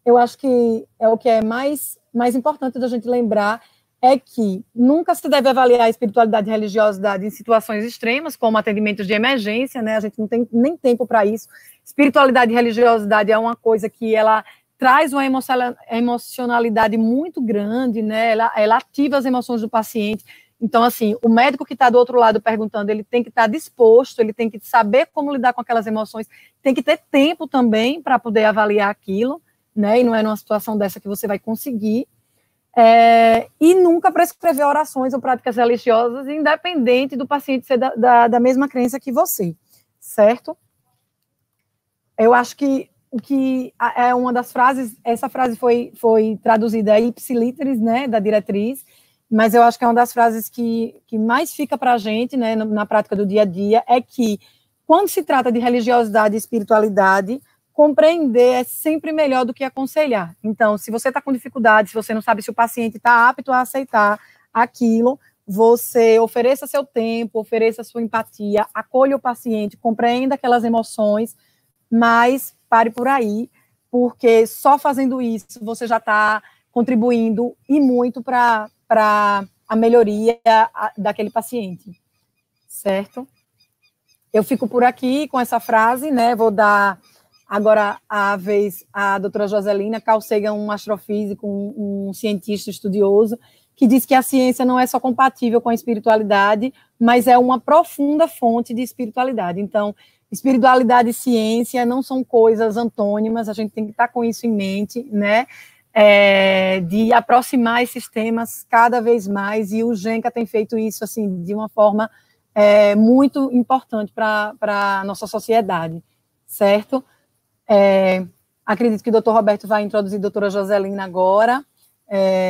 eu acho que o que é mais importante da gente lembrar é que nunca se deve avaliar a espiritualidade e religiosidade em situações extremas, como atendimentos de emergência, né? A gente não tem nem tempo para isso. Espiritualidade e religiosidade é uma coisa que ela traz uma emocionalidade muito grande, né? Ela ativa as emoções do paciente. Então, assim, o médico que está do outro lado perguntando, ele tem que estar disposto, ele tem que saber como lidar com aquelas emoções, tem que ter tempo também para poder avaliar aquilo, né? E não é numa situação dessa que você vai conseguir. E nunca prescrever orações ou práticas religiosas, independente do paciente ser da mesma crença que você, certo? Eu acho que o que é uma das frases, essa frase foi traduzida aí, ipsiliteris, né, da diretriz, mas eu acho que é uma das frases que mais fica para a gente, né, na prática do dia a dia, é que, quando se trata de religiosidade e espiritualidade, compreender é sempre melhor do que aconselhar. Então, se você está com dificuldade, se você não sabe se o paciente está apto a aceitar aquilo, você ofereça seu tempo, ofereça sua empatia, acolha o paciente, compreenda aquelas emoções, mas pare por aí, porque só fazendo isso você já está contribuindo e muito para a melhoria daquele paciente, certo? Eu fico por aqui com essa frase, né? Vou dar agora a vez à doutora Joselina. Carl Sagan, um astrofísico, um cientista estudioso, que diz que a ciência não é só compatível com a espiritualidade, mas é uma profunda fonte de espiritualidade. Então, espiritualidade e ciência não são coisas antônimas, a gente tem que estar com isso em mente, né? De aproximar esses temas cada vez mais, e o Genca tem feito isso assim de uma forma muito importante para a nossa sociedade, certo? Acredito que o doutor Roberto vai introduzir a doutora Joselina agora.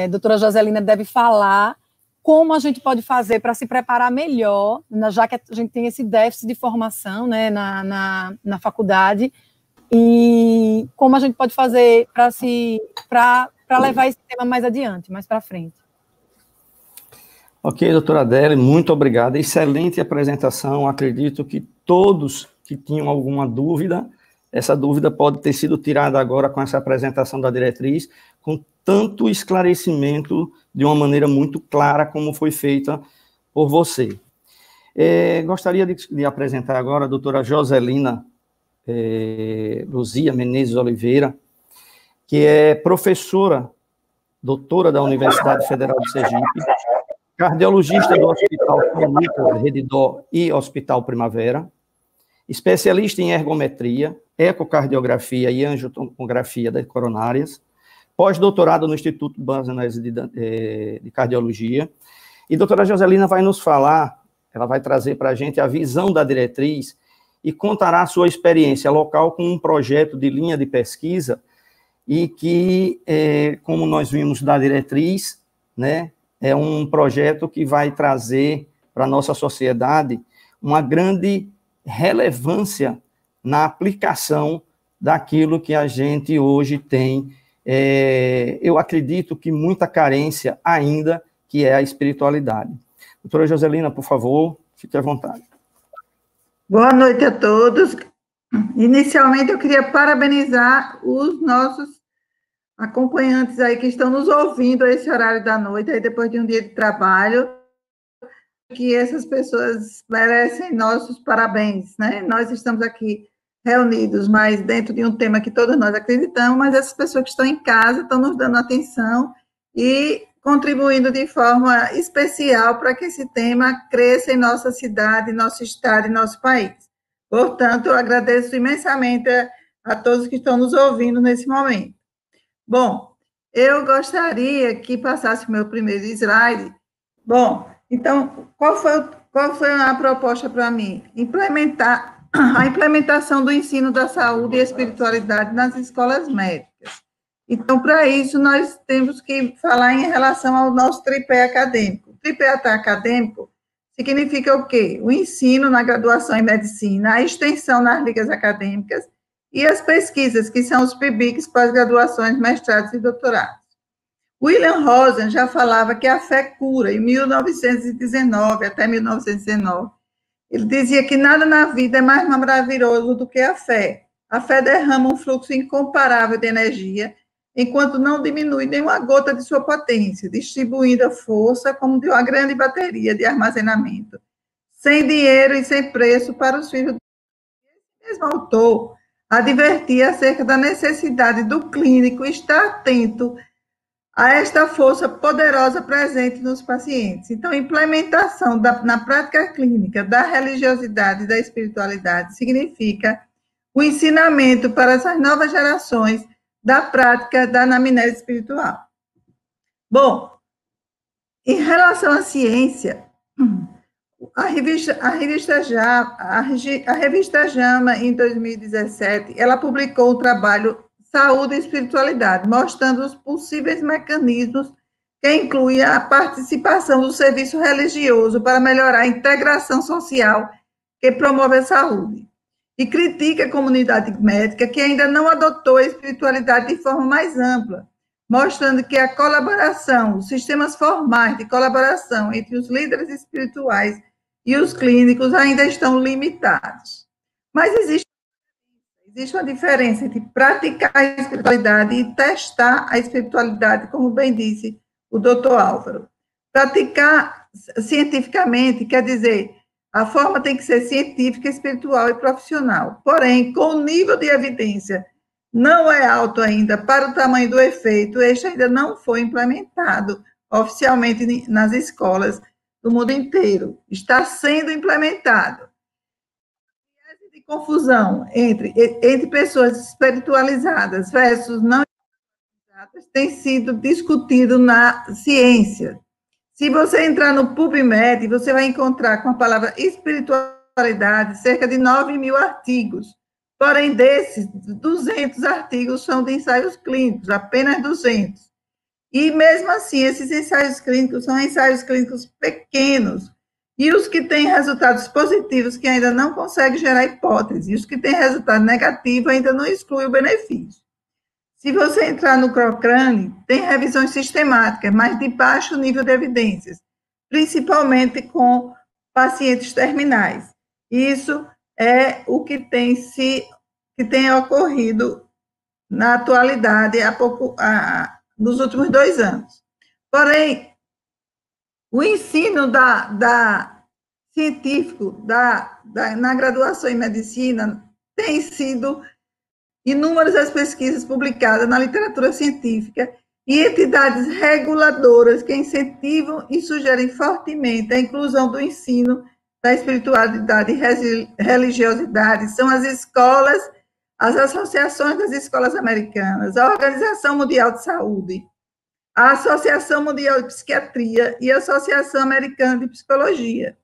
Doutora Joselina deve falar como a gente pode fazer para se preparar melhor, já que a gente tem esse déficit de formação, né, na faculdade, e como a gente pode fazer para levar esse tema mais adiante, mais para frente. Ok, doutora Adele, muito obrigada. Excelente apresentação. Acredito que todos que tinham alguma dúvida, essa dúvida pode ter sido tirada agora com essa apresentação da diretriz, com tanto esclarecimento de uma maneira muito clara como foi feita por você. Gostaria de apresentar agora a doutora Joselina Luzia Menezes Oliveira, que é professora, doutora da Universidade Federal de Sergipe, cardiologista do Hospital São Lucas, Rede Dó e Hospital Primavera, especialista em ergometria, ecocardiografia e angiografia das coronárias, pós-doutorado no Instituto Buenos de Cardiologia. E a doutora Joselina vai nos falar, ela vai trazer para a gente a visão da diretriz e contará a sua experiência local com um projeto de linha de pesquisa e que, como nós vimos da diretriz, né, é um projeto que vai trazer para a nossa sociedade uma grande relevância na aplicação daquilo que a gente hoje tem. Eu acredito que muita carência ainda, que é a espiritualidade. Doutora Joselina, por favor, fique à vontade. Boa noite a todos. Inicialmente, eu queria parabenizar os nossos acompanhantes aí que estão nos ouvindo a esse horário da noite, aí depois de um dia de trabalho, que essas pessoas merecem nossos parabéns, né? Nós estamos aqui reunidos, mas dentro de um tema que todos nós acreditamos, mas essas pessoas que estão em casa estão nos dando atenção e contribuindo de forma especial para que esse tema cresça em nossa cidade, nosso estado e nosso país. Portanto, eu agradeço imensamente a todos que estão nos ouvindo nesse momento. Bom, eu gostaria que passasse o meu primeiro slide. Bom, então, qual foi a proposta para mim? A implementação do ensino da saúde e espiritualidade nas escolas médicas. Então, para isso, nós temos que falar em relação ao nosso tripé acadêmico. O tripé acadêmico significa o quê? O ensino na graduação em medicina, a extensão nas ligas acadêmicas e as pesquisas, que são os PIBICs, pós-graduações, mestrados e doutorados. William Rosen já falava que a fé cura, em 1919, até 1919. Ele dizia que nada na vida é mais maravilhoso do que a fé. A fé derrama um fluxo incomparável de energia, enquanto não diminui nenhuma gota de sua potência, distribuindo a força como de uma grande bateria de armazenamento, sem dinheiro e sem preço para os filhos. Esse mesmo autor advertia acerca da necessidade do clínico estar atento a esta força poderosa presente nos pacientes. Então, a implementação na prática clínica da religiosidade e da espiritualidade significa o ensinamento para essas novas gerações da prática da anamnese espiritual. Bom, em relação à ciência, a revista JAMA, em 2017, ela publicou o trabalho Saúde e Espiritualidade, mostrando os possíveis mecanismos que incluem a participação do serviço religioso para melhorar a integração social que promove a saúde. E critica a comunidade médica que ainda não adotou a espiritualidade de forma mais ampla, mostrando que a colaboração, os sistemas formais de colaboração entre os líderes espirituais e os clínicos ainda estão limitados. Mas existe uma diferença entre praticar a espiritualidade e testar a espiritualidade, como bem disse o doutor Álvaro. Praticar cientificamente quer dizer, a forma tem que ser científica, espiritual e profissional. Porém, com o nível de evidência não é alto ainda para o tamanho do efeito, este ainda não foi implementado oficialmente nas escolas do mundo inteiro. Está sendo implementado. De confusão entre pessoas espiritualizadas versus não espiritualizadas tem sido discutido na ciência. Se você entrar no PubMed, você vai encontrar com a palavra espiritualidade cerca de 9.000 artigos. Porém, desses, 200 artigos são de ensaios clínicos, apenas 200. E, mesmo assim, esses ensaios clínicos são ensaios clínicos pequenos. E os que têm resultados positivos, que ainda não conseguem gerar hipótese, e os que têm resultado negativo ainda não excluem o benefício. Se você entrar no Cochrane, tem revisões sistemáticas, mas de baixo nível de evidências, principalmente com pacientes terminais. Isso é o que tem ocorrido na atualidade, nos últimos 2 anos. Porém, o ensino científico na graduação em medicina têm sido inúmeras as pesquisas publicadas na literatura científica e entidades reguladoras que incentivam e sugerem fortemente a inclusão do ensino da espiritualidade e religiosidade são as escolas, as associações das escolas americanas, a Organização Mundial de Saúde, a Associação Mundial de Psiquiatria e a Associação Americana de Psicologia.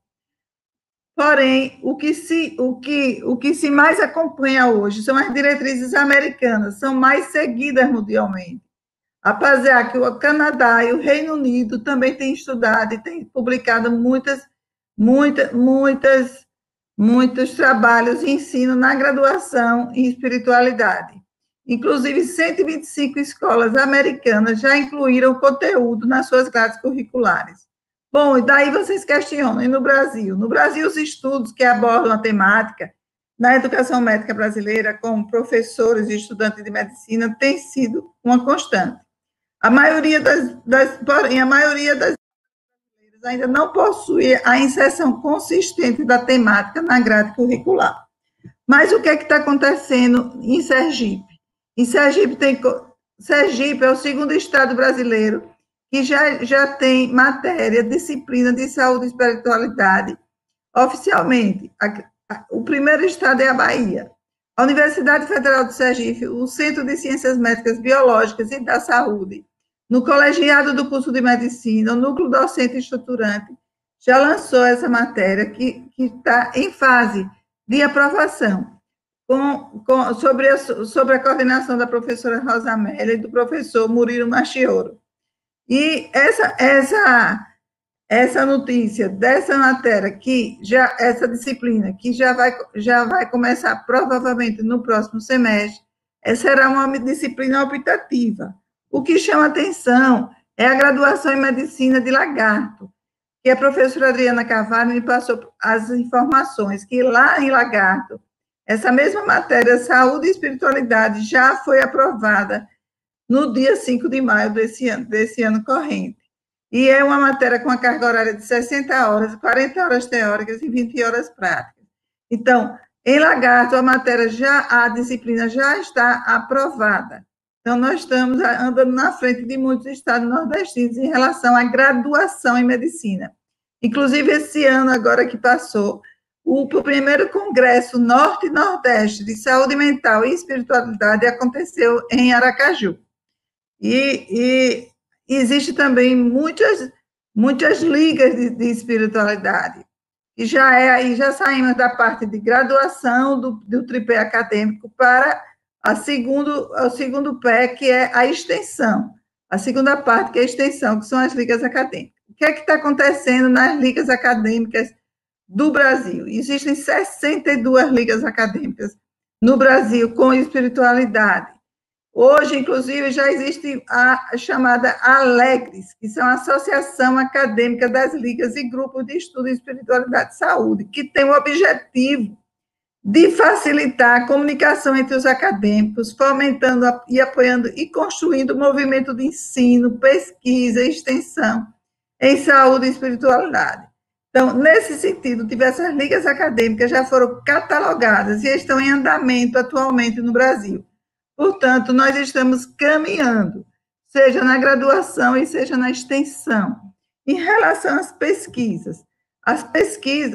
Porém, o que se mais acompanha hoje são as diretrizes americanas, são mais seguidas mundialmente. Apesar que o Canadá e o Reino Unido também têm estudado e têm publicado muitos trabalhos de ensino na graduação em espiritualidade. Inclusive, 125 escolas americanas já incluíram conteúdo nas suas grades curriculares. Bom, e daí vocês questionam, e no Brasil? No Brasil, os estudos que abordam a temática na educação médica brasileira, como professores e estudantes de medicina, têm sido uma constante. Porém, a maioria das brasileiras ainda não possui a inserção consistente da temática na grade curricular. Mas o que é que está acontecendo em Sergipe? Em Sergipe é o segundo estado brasileiro que já tem matéria, disciplina de saúde e espiritualidade oficialmente. O primeiro estado é a Bahia. A Universidade Federal de Sergipe, o Centro de Ciências Médicas Biológicas e da Saúde, no colegiado do curso de Medicina, o núcleo docente estruturante, já lançou essa matéria que está em fase de aprovação, sobre a coordenação da professora Rosa Amélia e do professor Murilo Machioro. E essa notícia dessa matéria, essa disciplina, que já vai começar provavelmente no próximo semestre, será uma disciplina optativa. O que chama atenção é a graduação em medicina de Lagarto, que a professora Adriana Carvalho me passou as informações, que lá em Lagarto, essa mesma matéria, saúde e espiritualidade, já foi aprovada no dia 5 de maio desse ano corrente. E é uma matéria com a carga horária de 60 horas, 40 horas teóricas e 20 horas práticas. Então, em Lagarto, a disciplina já está aprovada. Então, nós estamos andando na frente de muitos estados nordestinos em relação à graduação em medicina. Inclusive, esse ano, agora que passou, o primeiro Congresso Norte e Nordeste de Saúde Mental e Espiritualidade aconteceu em Aracaju. E existe também muitas ligas de espiritualidade. E já saímos da parte de graduação do tripé acadêmico para o segundo pé, que é a extensão. A segunda parte, que é a extensão, que são as ligas acadêmicas. O que é que está acontecendo nas ligas acadêmicas do Brasil? Existem 62 ligas acadêmicas no Brasil com espiritualidade. Hoje, inclusive, já existe a chamada Alegres, que são a Associação Acadêmica das Ligas e Grupos de Estudo em Espiritualidade e Saúde, que tem o objetivo de facilitar a comunicação entre os acadêmicos, fomentando e apoiando e construindo o movimento de ensino, pesquisa e extensão em saúde e espiritualidade. Então, nesse sentido, diversas ligas acadêmicas já foram catalogadas e estão em andamento atualmente no Brasil. Portanto, nós estamos caminhando, seja na graduação e seja na extensão. Em relação às pesquisas,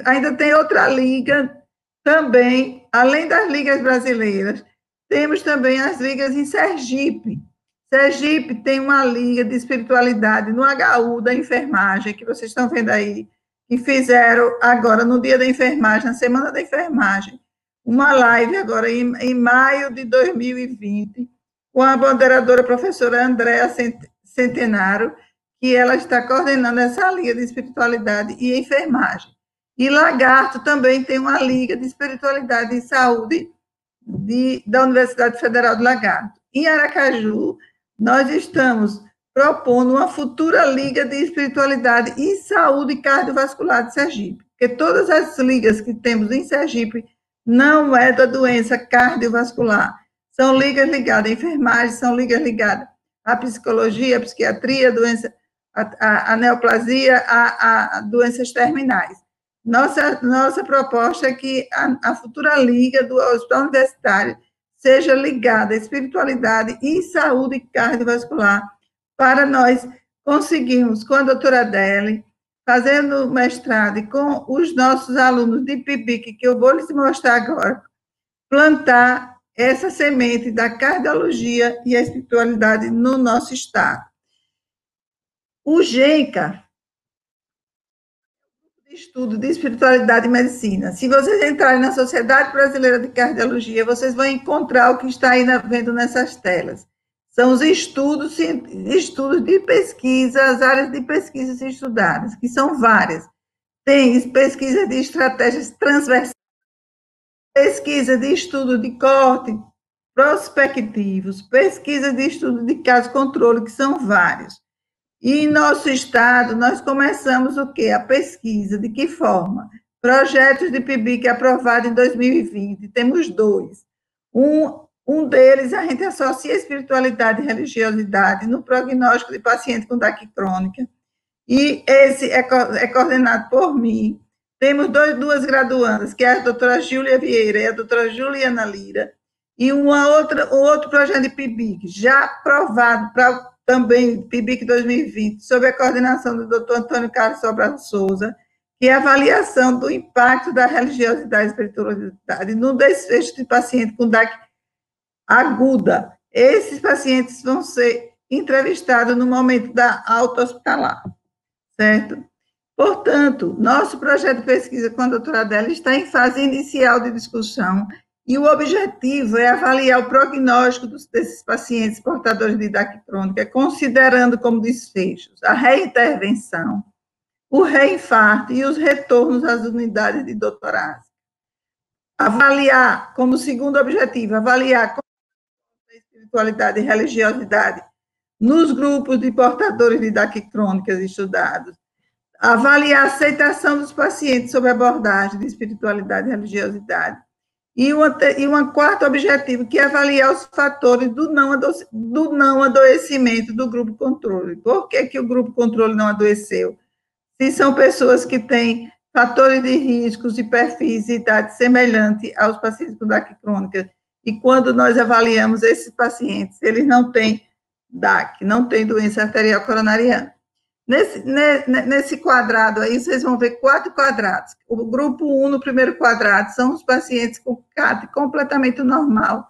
ainda tem outra liga também, além das ligas brasileiras, temos também as ligas em Sergipe. Sergipe tem uma liga de espiritualidade no HU da enfermagem, que vocês estão vendo aí, que fizeram agora no dia da enfermagem, na semana da enfermagem, uma live agora em maio de 2020, com a moderadora professora Andréa Centenário, que ela está coordenando essa liga de espiritualidade e enfermagem. E Lagarto também tem uma liga de espiritualidade e saúde da Universidade Federal de Lagarto. Em Aracaju, nós estamos propondo uma futura liga de espiritualidade e saúde cardiovascular de Sergipe, porque todas as ligas que temos em Sergipe não é da doença cardiovascular, são ligas ligadas à enfermagem, são ligas ligadas à psicologia, à psiquiatria, a neoplasia, a doenças terminais. Nossa proposta é que a futura liga do Hospital Universitário seja ligada à espiritualidade e saúde cardiovascular, para nós conseguirmos, com a doutora Adele, fazendo mestrado e com os nossos alunos de PIBIC, que eu vou lhes mostrar agora, plantar essa semente da cardiologia e a espiritualidade no nosso estado. O GENCA, estudo de espiritualidade e medicina. Se vocês entrarem na Sociedade Brasileira de Cardiologia, vocês vão encontrar o que está aí vendo nessas telas. São os estudos de pesquisa, as áreas de pesquisas estudadas, que são várias. Tem pesquisa de estratégias transversais, pesquisa de estudo de corte, prospectivos, pesquisa de estudo de caso-controle, que são vários. E em nosso estado, nós começamos o quê? A pesquisa. De que forma? Projetos de PIBIC aprovados em 2020, temos 2. Um deles, a gente associa espiritualidade e religiosidade no prognóstico de paciente com DAC crônica, e esse é coordenado por mim. Temos duas graduandas, que é a doutora Júlia Vieira e a doutora Juliana Lira, e um outro projeto de PIBIC, já aprovado para também PIBIC 2020, sob a coordenação do doutor Antônio Carlos Sobral Souza, que é a avaliação do impacto da religiosidade e espiritualidade no desfecho de paciente com DAC aguda. Esses pacientes vão ser entrevistados no momento da alta hospitalar, certo? Portanto, nosso projeto de pesquisa com a doutora Adélia está em fase inicial de discussão, e o objetivo é avaliar o prognóstico desses pacientes portadores de DAC crônica, considerando como desfechos a reintervenção, o reinfarto e os retornos às unidades de doutorado. Avaliar, como segundo objetivo, avaliar a espiritualidade e religiosidade nos grupos de portadores de DAC crônicas estudados. Avaliar a aceitação dos pacientes sob abordagem de espiritualidade e religiosidade. E um quarto objetivo, que é avaliar os fatores do não adoecimento do grupo controle. Por que o grupo controle não adoeceu? Se são pessoas que têm fatores de riscos e perfis de idade semelhante aos pacientes com DAC crônica, e quando nós avaliamos esses pacientes, eles não têm DAC, não têm doença arterial coronariana. Nesse quadrado aí, vocês vão ver 4 quadrados. O grupo 1, no primeiro quadrado, são os pacientes com CAT completamente normal,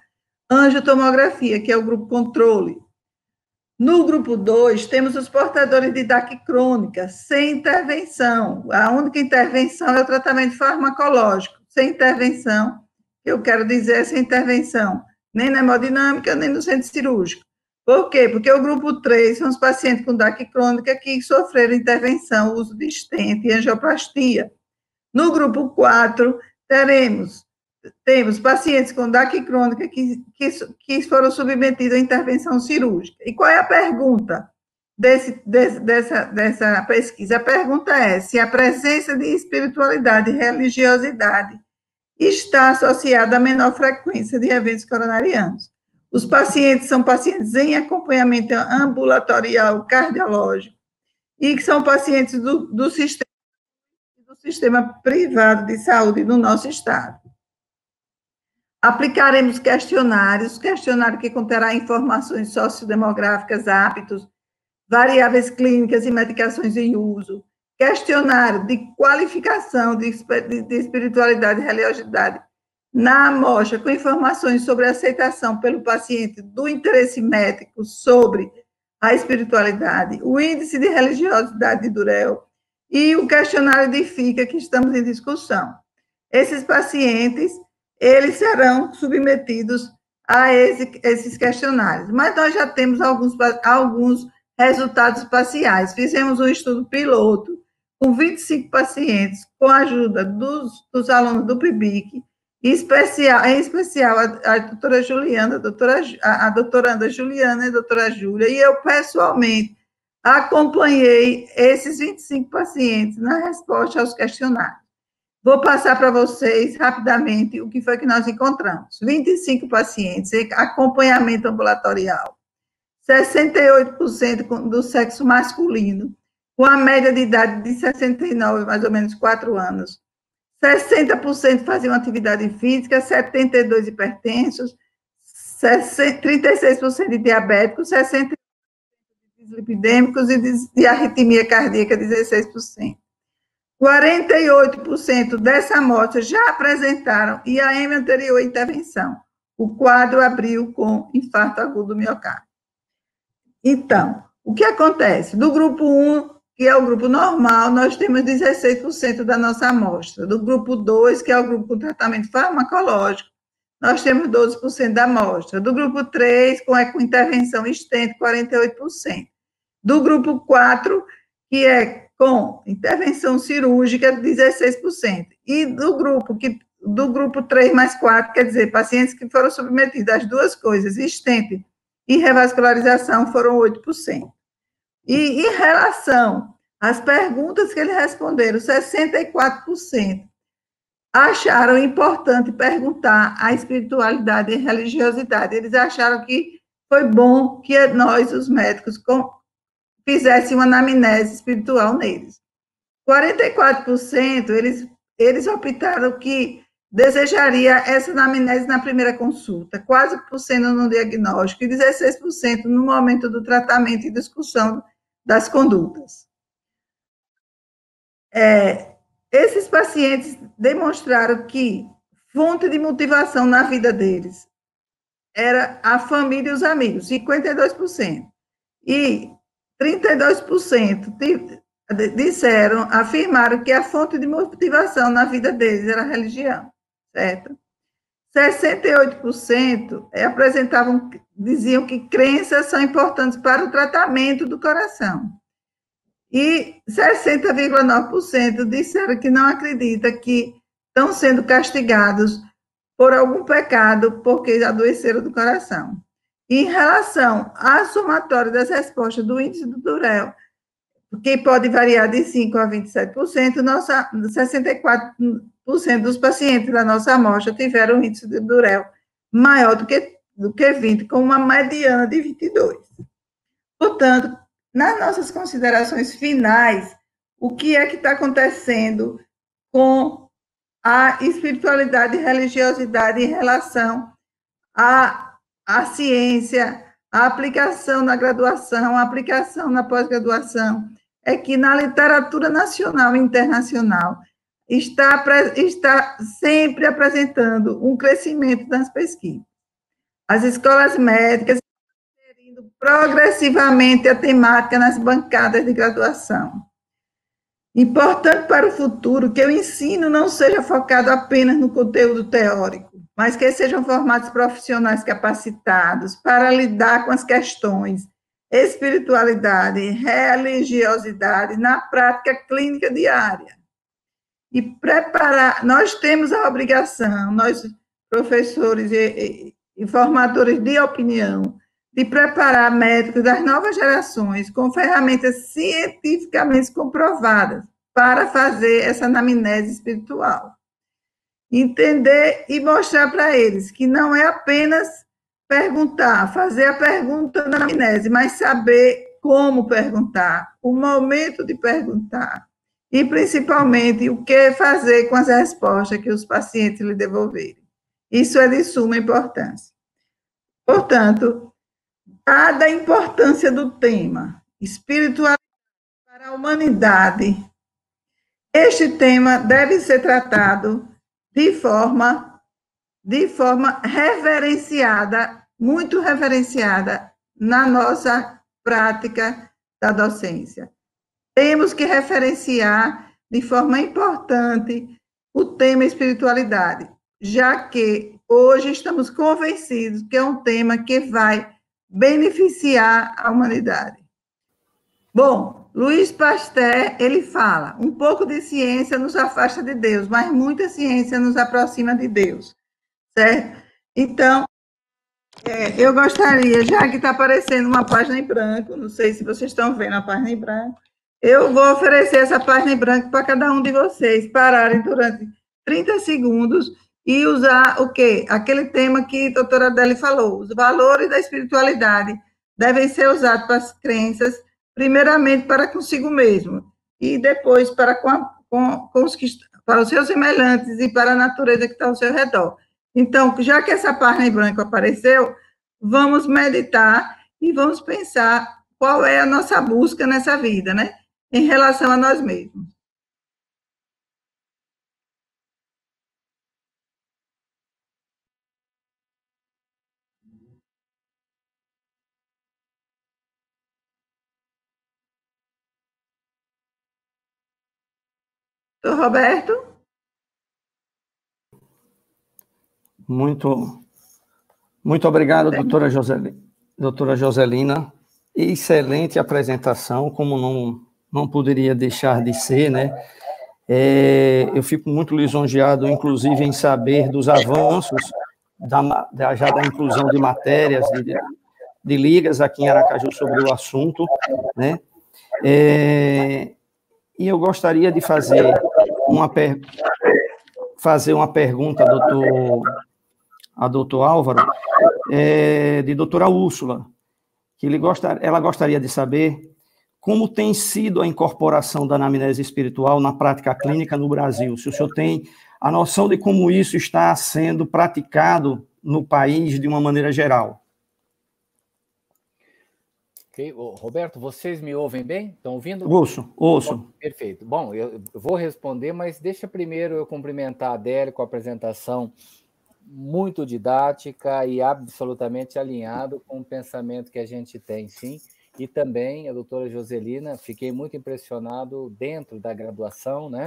angiotomografia, que é o grupo controle. No grupo 2, temos os portadores de DAC crônica, sem intervenção. A única intervenção é o tratamento farmacológico. Sem intervenção, eu quero dizer, sem intervenção, nem na hemodinâmica, nem no centro cirúrgico. Por quê? Porque o grupo 3 são os pacientes com DAC crônica que sofreram intervenção, uso de stent e angioplastia. No grupo 4, temos pacientes com DAC crônica que foram submetidos à intervenção cirúrgica. E qual é a pergunta dessa pesquisa? A pergunta é se a presença de espiritualidade e religiosidade está associada à menor frequência de eventos coronarianos. Os pacientes são pacientes em acompanhamento ambulatorial cardiológico e que são pacientes do sistema privado de saúde do nosso estado. Aplicaremos questionário que conterá informações sociodemográficas, hábitos, variáveis clínicas e medicações em uso, questionário de qualificação de espiritualidade e religiosidade na amostra, com informações sobre a aceitação pelo paciente do interesse médico sobre a espiritualidade, o índice de religiosidade de Durrell e o questionário de FICA que estamos em discussão. Esses pacientes, eles serão submetidos a esses questionários, mas nós já temos alguns resultados parciais. Fizemos um estudo piloto com 25 pacientes, com a ajuda dos alunos do PIBIC, em especial a doutora Juliana, a doutoranda Juliana e a doutora Júlia, e eu, pessoalmente, acompanhei esses 25 pacientes na resposta aos questionários. Vou passar para vocês, rapidamente, o que foi que nós encontramos. 25 pacientes em acompanhamento ambulatorial, 68% do sexo masculino, com a média de idade de 69, mais ou menos 4 anos, 60% faziam atividade física, 72% hipertensos, 36% de diabéticos, 60% de dislipidêmicos e de arritmia cardíaca, 16%. 48% dessa amostra já apresentaram IAM anterior à intervenção. O quadro abriu com infarto agudo do miocárdio. Então, o que acontece? Do grupo 1, que é o grupo normal, nós temos 16% da nossa amostra. Do grupo 2, que é o grupo com tratamento farmacológico, nós temos 12% da amostra. Do grupo 3, com intervenção stent, 48%. Do grupo 4, que é com intervenção cirúrgica, 16%. E do grupo 3 mais 4, quer dizer, pacientes que foram submetidos às duas coisas, stent e revascularização, foram 8%. E em relação às perguntas que eles responderam, 64% acharam importante perguntar a espiritualidade e religiosidade. Eles acharam que foi bom que nós, os médicos, fizéssemos uma anamnese espiritual neles. 44% eles optaram que desejaria essa anamnese na primeira consulta, quase por cento no diagnóstico e 16% no momento do tratamento e discussão das condutas. Esses pacientes demonstraram que fonte de motivação na vida deles era a família e os amigos, 52%. E 32% afirmaram que a fonte de motivação na vida deles era a religião, certo? 68% diziam que crenças são importantes para o tratamento do coração. E 60,9% disseram que não acreditam que estão sendo castigados por algum pecado porque adoeceram do coração. Em relação à somatória das respostas do índice do Durrell, que pode variar de 5% a 27%, 64% dos pacientes da nossa amostra tiveram um índice de Durrell maior do que 20%, com uma mediana de 22%. Portanto, nas nossas considerações finais, o que é que está acontecendo com a espiritualidade e religiosidade em relação à ciência, a aplicação na graduação, a aplicação na pós-graduação, é que na literatura nacional e internacional está sempre apresentando um crescimento das pesquisas. As escolas médicas estão inserindo progressivamente a temática nas bancadas de graduação. Importante para o futuro que o ensino não seja focado apenas no conteúdo teórico, mas que sejam formados profissionais capacitados para lidar com as questões espiritualidade e religiosidade na prática clínica diária. E nós temos a obrigação, nós professores e formadores de opinião, de preparar médicos das novas gerações com ferramentas cientificamente comprovadas para fazer essa anamnese espiritual. Entender e mostrar para eles que não é apenas perguntar, fazer a pergunta na anamnese, mas saber como perguntar, o momento de perguntar e, principalmente, o que fazer com as respostas que os pacientes lhe devolverem. Isso é de suma importância. Portanto, dada a importância do tema espiritualidade para a humanidade, este tema deve ser tratado de forma reverenciada, muito reverenciada na nossa prática da docência. Temos que referenciar de forma importante o tema espiritualidade, já que hoje estamos convencidos que é um tema que vai beneficiar a humanidade. Bom, Louis Pasteur, ele fala, um pouco de ciência nos afasta de Deus, mas muita ciência nos aproxima de Deus, certo? Então, eu gostaria, já que está aparecendo uma página em branco, não sei se vocês estão vendo a página em branco, eu vou oferecer essa página em branco para cada um de vocês pararem durante 30 segundos e usar o quê? Aquele tema que a doutora Adele falou, os valores da espiritualidade devem ser usados para as crenças, primeiramente para consigo mesmo, e depois para com para os seus semelhantes e para a natureza que está ao seu redor. Então, já que essa página em branco apareceu, vamos meditar e vamos pensar qual é a nossa busca nessa vida, né? Em relação a nós mesmos. Doutor Roberto? Muito obrigado, doutora Joselina. Excelente apresentação, como não poderia deixar de ser, né? Eu fico muito lisonjeado, inclusive, em saber dos avanços já da inclusão de matérias, de ligas aqui em Aracaju sobre o assunto, né? E eu gostaria de fazer uma pergunta a doutor Álvaro, de doutora Úrsula, que ela gostaria de saber como tem sido a incorporação da anamnese espiritual na prática clínica no Brasil. Se o senhor tem a noção de como isso está sendo praticado no país de uma maneira geral. Ok, Roberto, vocês me ouvem bem? Estão ouvindo? Ouço. Bom, perfeito. Bom, eu vou responder, mas deixa primeiro eu cumprimentar a Adélia com a apresentação muito didática e absolutamente alinhado com o pensamento que a gente tem, sim. E também a doutora Joselina, fiquei muito impressionado dentro da graduação, né?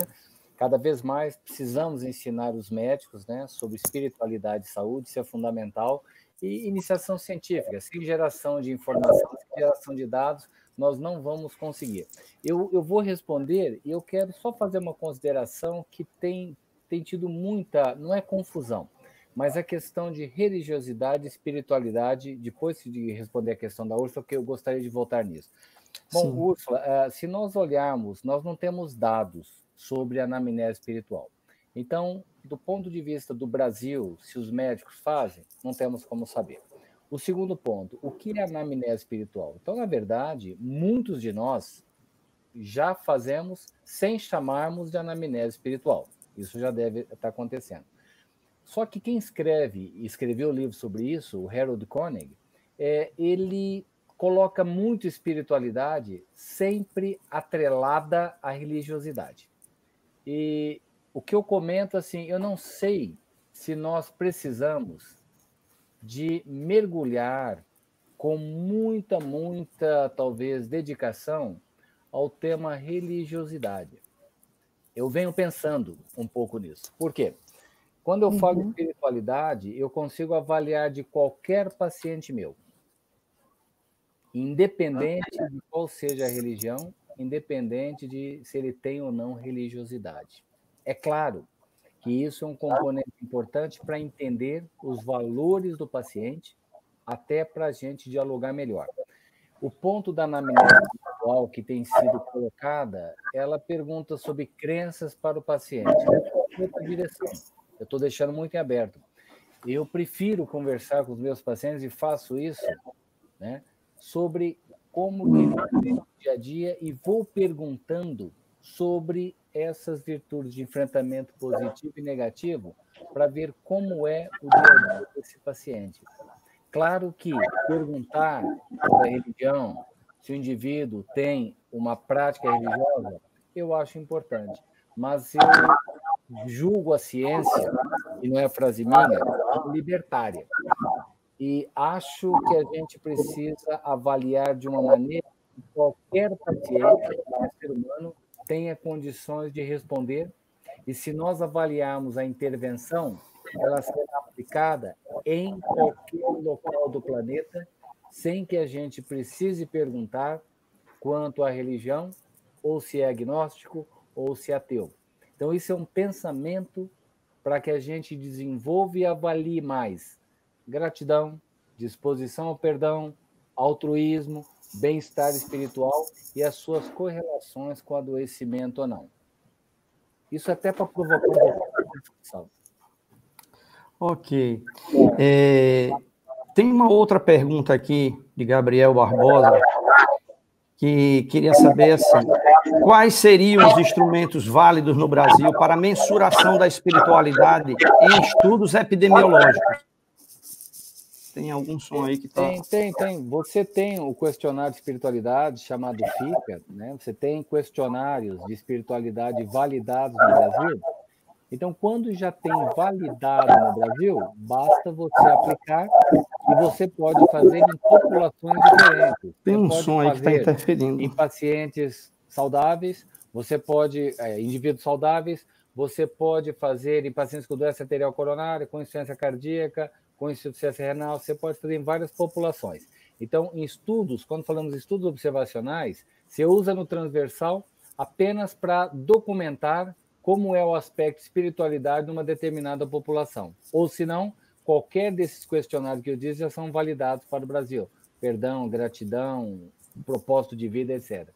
Cada vez mais precisamos ensinar os médicos, né, sobre espiritualidade e saúde, isso é fundamental. E iniciação científica, sem geração de informação, sem geração de dados, nós não vamos conseguir. Eu vou responder e eu quero só fazer uma consideração que tem tido muita, não é confusão, mas a questão de religiosidade e espiritualidade, depois de responder a questão da Úrsula, que eu gostaria de voltar nisso. Bom, sim. Úrsula, se nós olharmos, nós não temos dados sobre a anamnese espiritual. Então, do ponto de vista do Brasil, se os médicos fazem, não temos como saber. O segundo ponto, o que é anamnese espiritual? Então, na verdade, muitos de nós já fazemos sem chamarmos de anamnese espiritual. Isso já deve estar acontecendo. Só que quem escreveu o livro sobre isso, o Harold Koenig, ele coloca muito espiritualidade sempre atrelada à religiosidade. E o que eu comento, assim, eu não sei se nós precisamos de mergulhar com muita, talvez, dedicação ao tema religiosidade. Eu venho pensando um pouco nisso. Por quê? Quando eu falo de espiritualidade, eu consigo avaliar de qualquer paciente meu, independente de qual seja a religião, independente de se ele tem ou não religiosidade. É claro que isso é um componente importante para entender os valores do paciente, até para a gente dialogar melhor. O ponto da anamnese espiritual que tem sido colocada, ela pergunta sobre crenças para o paciente. Outra direção. Eu estou deixando muito em aberto. Eu prefiro conversar com os meus pacientes e faço isso, né, sobre como que eles no dia a dia e vou perguntando sobre essas virtudes de enfrentamento positivo e negativo para ver como é o dia a dia desse paciente. Claro que perguntar sobre a religião, se o indivíduo tem uma prática religiosa, eu acho importante, mas eu julgo a ciência, e não é frase minha, libertária. E acho que a gente precisa avaliar de uma maneira que qualquer paciente, qualquer ser humano, tenha condições de responder. E se nós avaliarmos a intervenção, ela será aplicada em qualquer local do planeta, sem que a gente precise perguntar quanto à religião, ou se é agnóstico, ou se é ateu. Então, isso é um pensamento para que a gente desenvolva e avalie mais gratidão, disposição ao perdão, altruísmo, bem-estar espiritual e as suas correlações com adoecimento ou não. Isso até para provocar uma reflexão. Ok. Tem uma outra pergunta aqui de Gabriel Barbosa, que queria saber assim, quais seriam os instrumentos válidos no Brasil para a mensuração da espiritualidade em estudos epidemiológicos? Tem algum som aí que está... Tem. Você tem o questionário de espiritualidade chamado FICA, né? Você tem questionários de espiritualidade validados no Brasil. Então, quando já tem validado no Brasil, basta você aplicar e você pode fazer em populações diferentes. Tem um Você som aí que está interferindo. Em pacientes saudáveis, você pode, indivíduos saudáveis, você pode fazer em pacientes com doença arterial coronária, com insuficiência cardíaca, com insuficiência renal, você pode fazer em várias populações. Então, em estudos, quando falamos de estudos observacionais, você usa no transversal apenas para documentar como é o aspecto espiritualidade numa determinada população. Ou, se não, qualquer desses questionários que eu disse já são validados para o Brasil. Perdão, gratidão, propósito de vida, etc.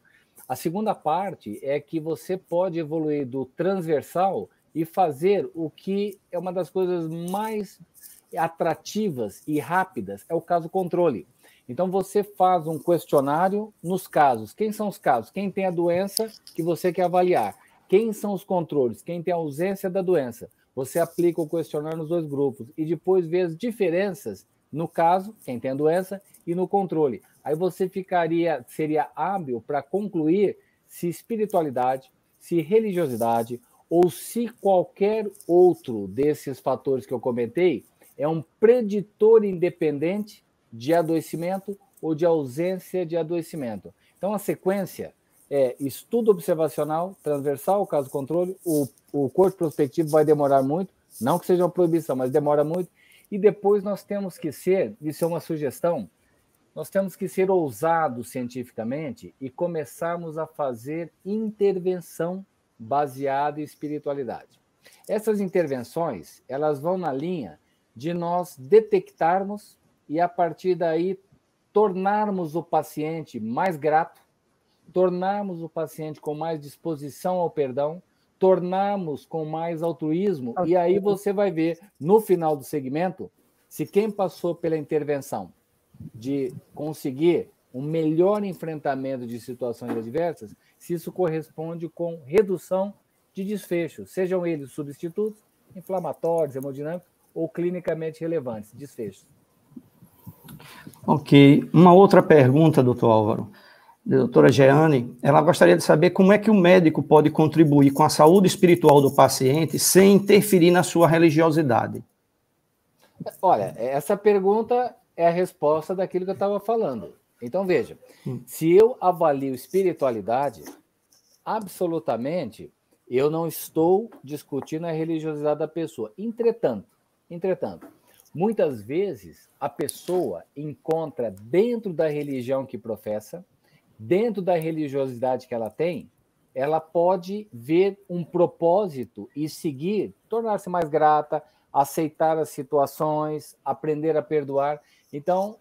A segunda parte é que você pode evoluir do transversal e fazer o que é uma das coisas mais atrativas e rápidas, é o caso controle. Então, você faz um questionário nos casos. Quem são os casos? Quem tem a doença que você quer avaliar? Quem são os controles? Quem tem a ausência da doença? Você aplica o questionário nos dois grupos e depois vê as diferenças no caso, quem tem a doença, e no controle. Aí você seria hábil para concluir se espiritualidade, se religiosidade ou se qualquer outro desses fatores que eu comentei é um preditor independente de adoecimento ou de ausência de adoecimento. Então, a sequência é estudo observacional, transversal, caso controle, o corpo prospectivo vai demorar muito, não que seja uma proibição, mas demora muito, e depois nós temos que ser, isso é uma sugestão, nós temos que ser ousados cientificamente e começarmos a fazer intervenção baseada em espiritualidade. Essas intervenções, elas vão na linha de nós detectarmos e, a partir daí, tornarmos o paciente mais grato, tornarmos o paciente com mais disposição ao perdão, tornarmos com mais altruísmo, e aí você vai ver, no final do segmento, se quem passou pela intervenção de conseguir um melhor enfrentamento de situações adversas, se isso corresponde com redução de desfechos, sejam eles substitutos, inflamatórios, hemodinâmicos ou clinicamente relevantes, desfechos. Ok. Uma outra pergunta, doutor Álvaro. A doutora Jeane, ela gostaria de saber como é que o médico pode contribuir com a saúde espiritual do paciente sem interferir na sua religiosidade. Olha, essa pergunta é a resposta daquilo que eu estava falando. Então, veja, se eu avalio espiritualidade, absolutamente, eu não estou discutindo a religiosidade da pessoa. Entretanto, muitas vezes a pessoa encontra dentro da religião que professa, dentro da religiosidade que ela tem, ela pode ver um propósito e seguir, tornar-se mais grata, aceitar as situações, aprender a perdoar. Então,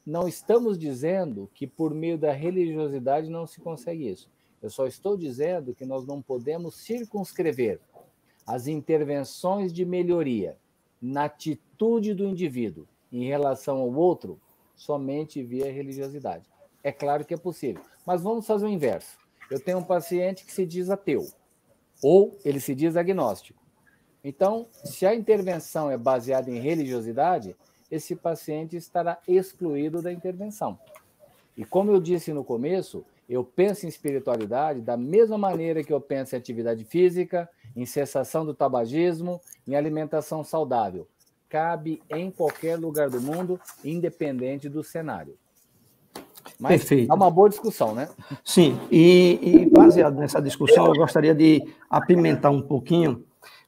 não estamos dizendo que por meio da religiosidade não se consegue isso. Eu só estou dizendo que nós não podemos circunscrever as intervenções de melhoria na atitude do indivíduo em relação ao outro somente via religiosidade. É claro que é possível, mas vamos fazer o inverso. Eu tenho um paciente que se diz ateu, ou ele se diz agnóstico. Então, se a intervenção é baseada em religiosidade, esse paciente estará excluído da intervenção. E como eu disse no começo, eu penso em espiritualidade da mesma maneira que eu penso em atividade física, em cessação do tabagismo, em alimentação saudável. Cabe em qualquer lugar do mundo, independente do cenário. Mas perfeito. É uma boa discussão, né? Sim, e baseado nessa discussão, eu gostaria de apimentar um pouquinho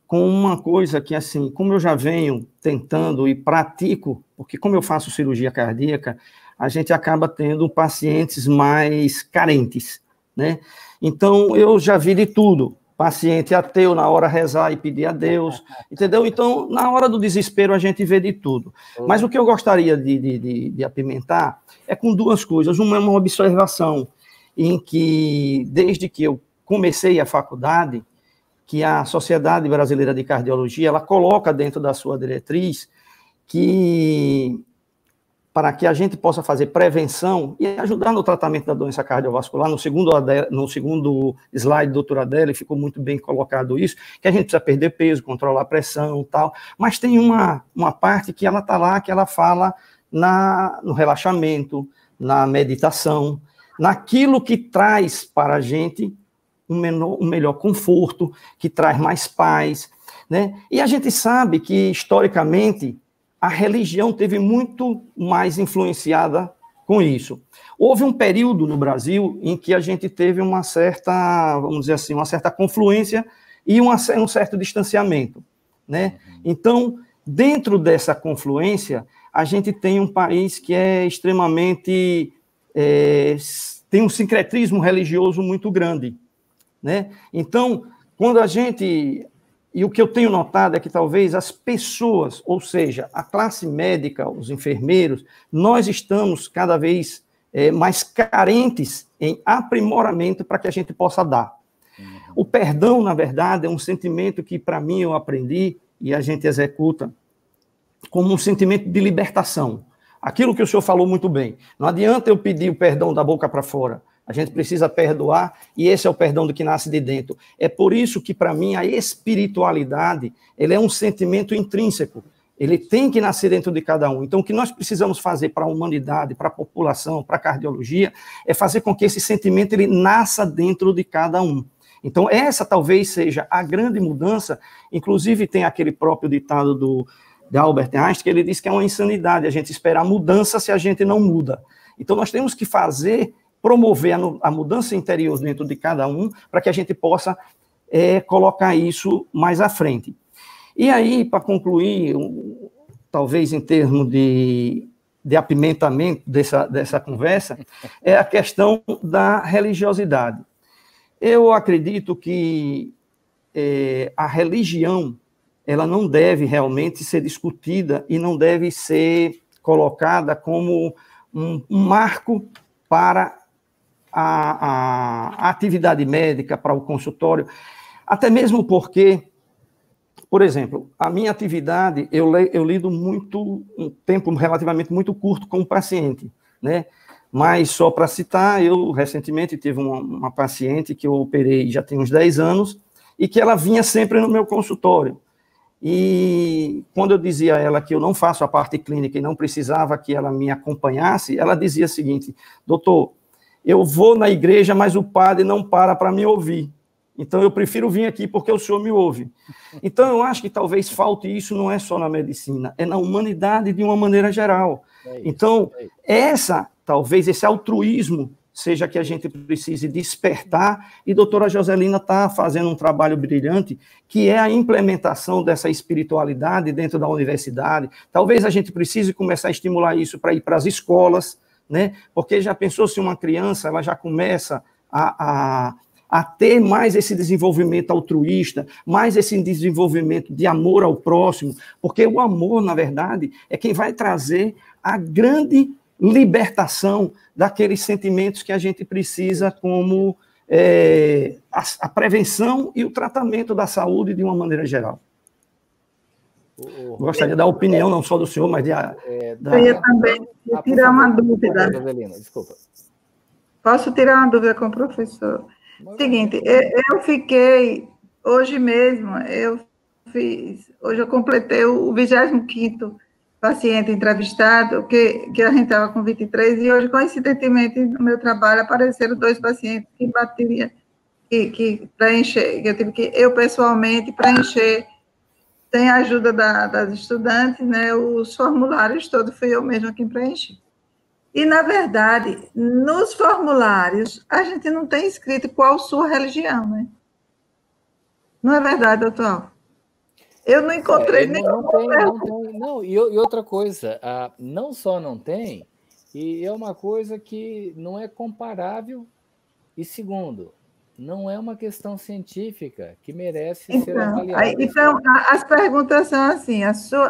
com uma coisa que, assim, como eu já venho tentando e pratico, porque como eu faço cirurgia cardíaca, a gente acaba tendo pacientes mais carentes, né? Então, eu já vi de tudo. Paciente ateu, na hora rezar e pedir a Deus, entendeu? Então, na hora do desespero, a gente vê de tudo. Mas o que eu gostaria de apimentar é com duas coisas. Uma é uma observação em que, desde que eu comecei a faculdade, que a Sociedade Brasileira de Cardiologia, ela coloca dentro da sua diretriz que para que a gente possa fazer prevenção e ajudar no tratamento da doença cardiovascular. No segundo slide, doutora Adélia, ficou muito bem colocado isso, que a gente precisa perder peso, controlar a pressão e tal, mas tem uma parte que ela está lá, que ela fala no relaxamento, na meditação, naquilo que traz para a gente um melhor conforto, que traz mais paz, né? E a gente sabe que, historicamente, a religião teve muito mais influenciada com isso. Houve um período no Brasil em que a gente teve uma certa, vamos dizer assim, uma certa confluência e um certo distanciamento, né? Então, dentro dessa confluência, a gente tem um país que é extremamente... tem um sincretismo religioso muito grande, né? Então, quando a gente... E o que eu tenho notado é que talvez as pessoas, ou seja, a classe médica, os enfermeiros, nós estamos cada vez mais carentes em aprimoramento para que a gente possa dar. O perdão, na verdade, é um sentimento que, para mim, eu aprendi e a gente executa como um sentimento de libertação. Aquilo que o senhor falou muito bem. Não adianta eu pedir o perdão da boca para fora. A gente precisa perdoar, e esse é o perdão do que nasce de dentro. É por isso que, para mim, a espiritualidade, ele é um sentimento intrínseco. Ele tem que nascer dentro de cada um. Então, o que nós precisamos fazer para a humanidade, para a população, para a cardiologia, é fazer com que esse sentimento ele nasça dentro de cada um. Então, essa talvez seja a grande mudança. Inclusive, tem aquele próprio ditado de Albert Einstein, que ele diz que é uma insanidade a gente esperar mudança se a gente não muda. Então, nós temos que promover a mudança interior dentro de cada um, para que a gente possa colocar isso mais à frente. E aí, para concluir, talvez em termos de apimentamento dessa conversa, é a questão da religiosidade. Eu acredito que a religião, ela não deve realmente ser discutida e não deve ser colocada como um marco para a atividade médica, para o consultório, até mesmo porque, por exemplo, a minha atividade, eu lido um tempo relativamente muito curto com o paciente, né? Mas só para citar, eu recentemente tive uma paciente que eu operei já tem uns 10 anos e que ela vinha sempre no meu consultório. E quando eu dizia a ela que eu não faço a parte clínica e não precisava que ela me acompanhasse, ela dizia o seguinte: doutor, eu vou na igreja, mas o padre não para me ouvir. Então, eu prefiro vir aqui porque o senhor me ouve. Então, eu acho que talvez falte isso, não é só na medicina, é na humanidade de uma maneira geral. Então, talvez esse altruísmo seja que a gente precise despertar, e a doutora Joselina está fazendo um trabalho brilhante, que é a implementação dessa espiritualidade dentro da universidade. Talvez a gente precise começar a estimular isso para ir para as escolas, né? Porque já pensou se uma criança ela já começa a ter mais esse desenvolvimento altruísta, mais esse desenvolvimento de amor ao próximo, porque o amor, na verdade, é quem vai trazer a grande libertação daqueles sentimentos que a gente precisa, como a prevenção e o tratamento da saúde de uma maneira geral. Gostaria da opinião, não só do senhor, mas Eu ia também tirar uma dúvida. Desculpa. Posso tirar uma dúvida com o professor? Seguinte, eu fiquei, hoje mesmo, hoje eu completei o 25º paciente entrevistado, que a gente estava com 23, e hoje, coincidentemente, no meu trabalho, apareceram 2 pacientes que bateriam, que preencher, que eu tive que, eu pessoalmente, preencher, sem a ajuda das estudantes, né, os formulários todos, fui eu mesma quem preenchi. E, na verdade, nos formulários, a gente não tem escrito qual sua religião, né? Não é verdade, doutor? Eu não encontrei nenhuma. Não, e outra coisa, não só não tem, e é uma coisa que não é comparável, e segundo, não é uma questão científica que merece ser avaliada. Então, as perguntas são assim: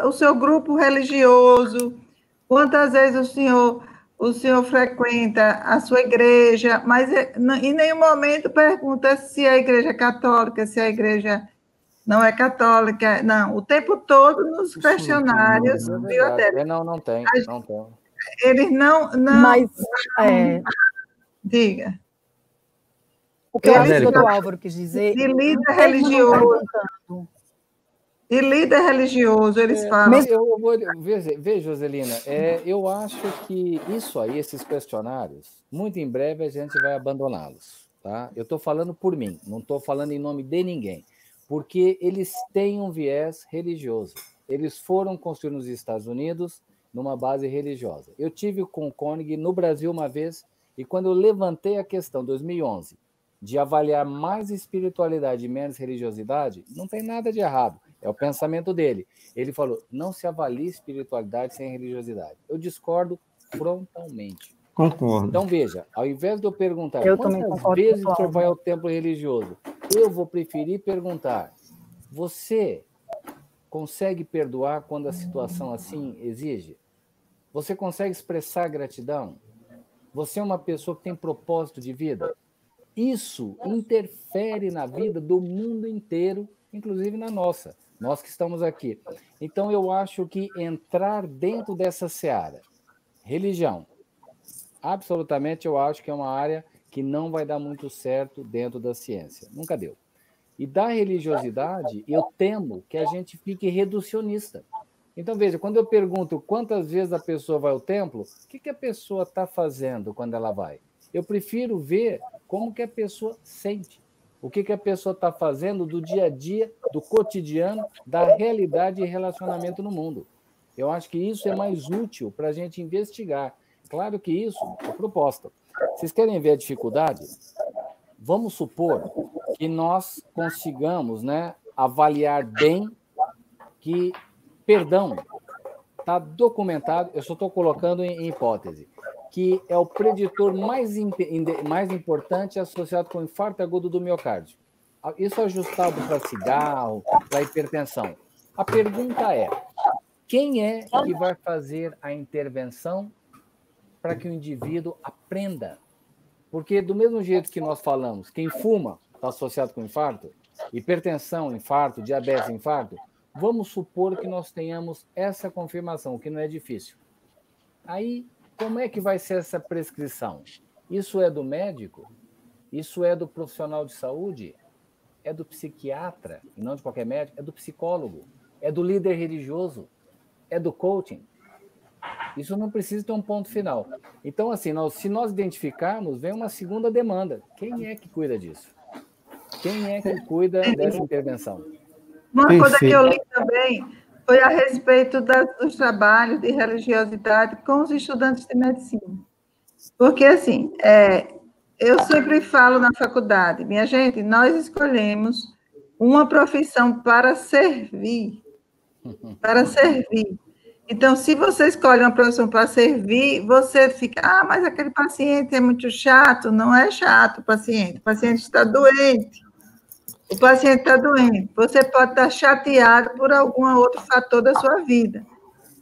o seu grupo religioso, quantas vezes o senhor frequenta a sua igreja, mas em nenhum momento pergunta se a igreja é católica, se a igreja não é católica. Não, o tempo todo nos questionários. Não tem. eles não... Mas, diga. O que eu acho que o doutor Álvaro quis dizer... De líder religioso. De líder religioso, eles falam... Veja, Joselina, eu acho que isso aí, esses questionários, muito em breve a gente vai abandoná-los. Tá? Eu estou falando por mim, não estou falando em nome de ninguém, porque eles têm um viés religioso. Eles foram construídos nos Estados Unidos numa base religiosa. Eu tive com o Koenig no Brasil uma vez, e quando eu levantei a questão, 2011, de avaliar mais espiritualidade e menos religiosidade, não tem nada de errado, é o pensamento dele. Ele falou, não se avalia espiritualidade sem religiosidade. Eu discordo frontalmente. Concordo. Então, veja, ao invés de eu perguntar quantas vezes o senhor vai ao templo religioso, eu vou preferir perguntar, você consegue perdoar quando a situação assim exige? Você consegue expressar gratidão? Você é uma pessoa que tem propósito de vida? Isso interfere na vida do mundo inteiro, inclusive na nossa, nós que estamos aqui. Então, eu acho que entrar dentro dessa seara, religião, absolutamente, eu acho que é uma área que não vai dar muito certo dentro da ciência. Nunca deu. E da religiosidade, eu temo que a gente fique reducionista. Então, veja, quando eu pergunto quantas vezes a pessoa vai ao templo, o que a pessoa está fazendo quando ela vai? Eu prefiro ver como que a pessoa sente. O que a pessoa está fazendo do dia a dia, do cotidiano, da realidade e relacionamento no mundo. Eu acho que isso é mais útil para a gente investigar. Claro que isso é proposta. Vocês querem ver a dificuldade? Vamos supor que nós consigamos, né, avaliar bem que perdão está documentado, eu só estou colocando em hipótese, que é o preditor mais importante associado com infarto agudo do miocárdio. Isso ajustado para cigarro, para hipertensão. A pergunta é, quem é que vai fazer a intervenção para que o indivíduo aprenda? Porque do mesmo jeito que nós falamos, quem fuma está associado com infarto, hipertensão, infarto, diabetes, infarto, vamos supor que nós tenhamos essa confirmação, o que não é difícil. Aí, como é que vai ser essa prescrição? Isso é do médico? Isso é do profissional de saúde? É do psiquiatra, e não de qualquer médico? É do psicólogo? É do líder religioso? É do coaching? Isso não precisa ter um ponto final. Então, assim, se nós identificarmos, vem uma segunda demanda. Quem é que cuida disso? Quem é que cuida dessa intervenção? Uma coisa que eu li também foi a respeito dos trabalhos de religiosidade com os estudantes de medicina. Porque, assim, eu sempre falo na faculdade, minha gente, nós escolhemos uma profissão para servir. Para servir. Então, se você escolhe uma profissão para servir, você fica, mas aquele paciente é muito chato. Não é chato o paciente está doente. O paciente está doente. Você pode estar chateado por algum outro fator da sua vida.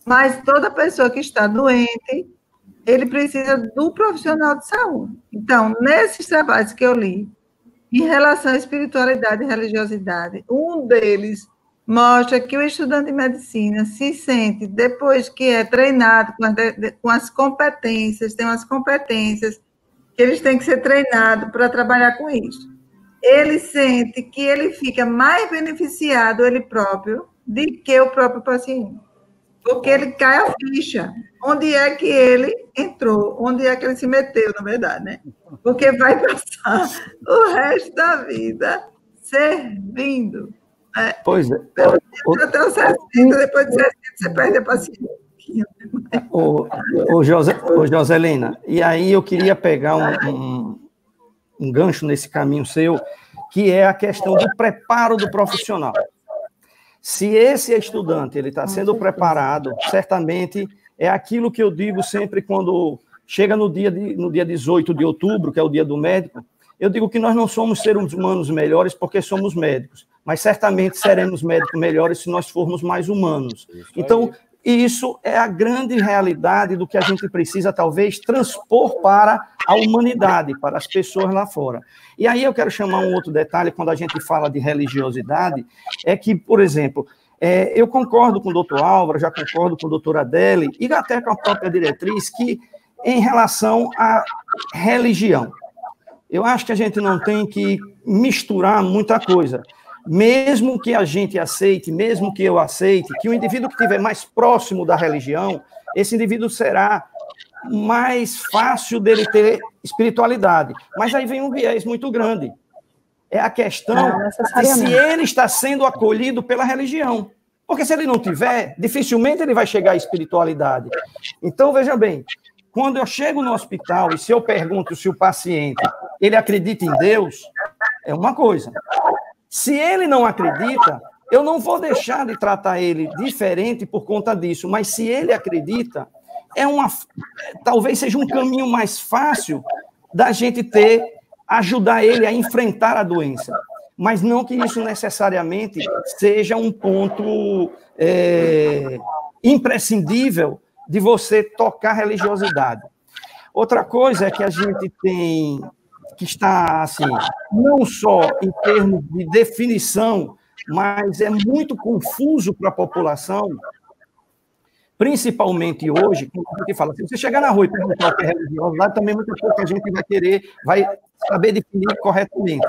Mas toda pessoa que está doente, ele precisa do profissional de saúde. Então, nesses trabalhos que eu li, em relação à espiritualidade e religiosidade, um deles mostra que o estudante de medicina se sente, depois que é treinado com as competências, tem umas competências que eles têm que ser treinados para trabalhar com isso. Ele sente que ele fica mais beneficiado, ele próprio, do que o próprio paciente. Porque ele cai a ficha. Onde é que ele entrou? Onde é que ele se meteu, na verdade, né? Porque vai passar o resto da vida servindo. Pois é. Até os 60, depois de 60, você perde a paciência. Joselina, e aí eu queria pegar um gancho nesse caminho seu, que é a questão do preparo do profissional. Se esse estudante ele está sendo preparado, certamente é aquilo que eu digo sempre quando chega no dia 18 de outubro, que é o dia do médico, eu digo que nós não somos seres humanos melhores porque somos médicos, mas certamente seremos médicos melhores se nós formos mais humanos. Então, isso é a grande realidade do que a gente precisa, talvez, transpor para a humanidade, para as pessoas lá fora. E aí eu quero chamar um outro detalhe, quando a gente fala de religiosidade, é que, por exemplo, Eu concordo com o doutor Álvaro, já concordo com a doutora Adele, e até com a própria diretriz, que em relação à religião, eu acho que a gente não tem que misturar muita coisa. Mesmo que a gente aceite, mesmo que eu aceite, que o indivíduo que estiver mais próximo da religião, esse indivíduo será mais fácil dele ter espiritualidade. Mas aí vem um viés muito grande. É a questão de se ele está sendo acolhido pela religião. Porque se ele não tiver, dificilmente ele vai chegar à espiritualidade. Então, veja bem, quando eu chego no hospital e se eu pergunto se o paciente ele acredita em Deus, é uma coisa. Se ele não acredita, eu não vou deixar de tratar ele diferente por conta disso, mas se ele acredita, talvez seja um caminho mais fácil da gente ajudar ele a enfrentar a doença, mas não que isso necessariamente seja um ponto imprescindível de você tocar religiosidade. Outra coisa é que a gente tem que estar, assim, não só em termos de definição, mas é muito confuso para a população, principalmente hoje, quando a gente fala, se você chegar na rua e perguntar o que é religiosidade, também muita coisa que a gente vai saber definir corretamente.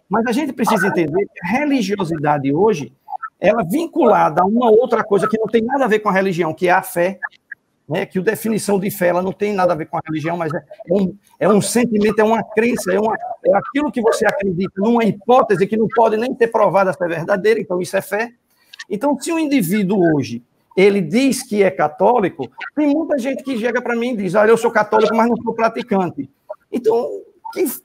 Mas a gente precisa entender que a religiosidade hoje, ela é vinculada a uma outra coisa que não tem nada a ver com a religião, que é a fé, né? Que a definição de fé ela não tem nada a ver com a religião, mas é um sentimento, é uma crença, é aquilo que você acredita numa hipótese que não pode nem ser provada se é verdadeira, então isso é fé. Então, se um indivíduo hoje ele diz que é católico, tem muita gente que chega para mim e diz, olha, eu sou católico, mas não sou praticante. Então,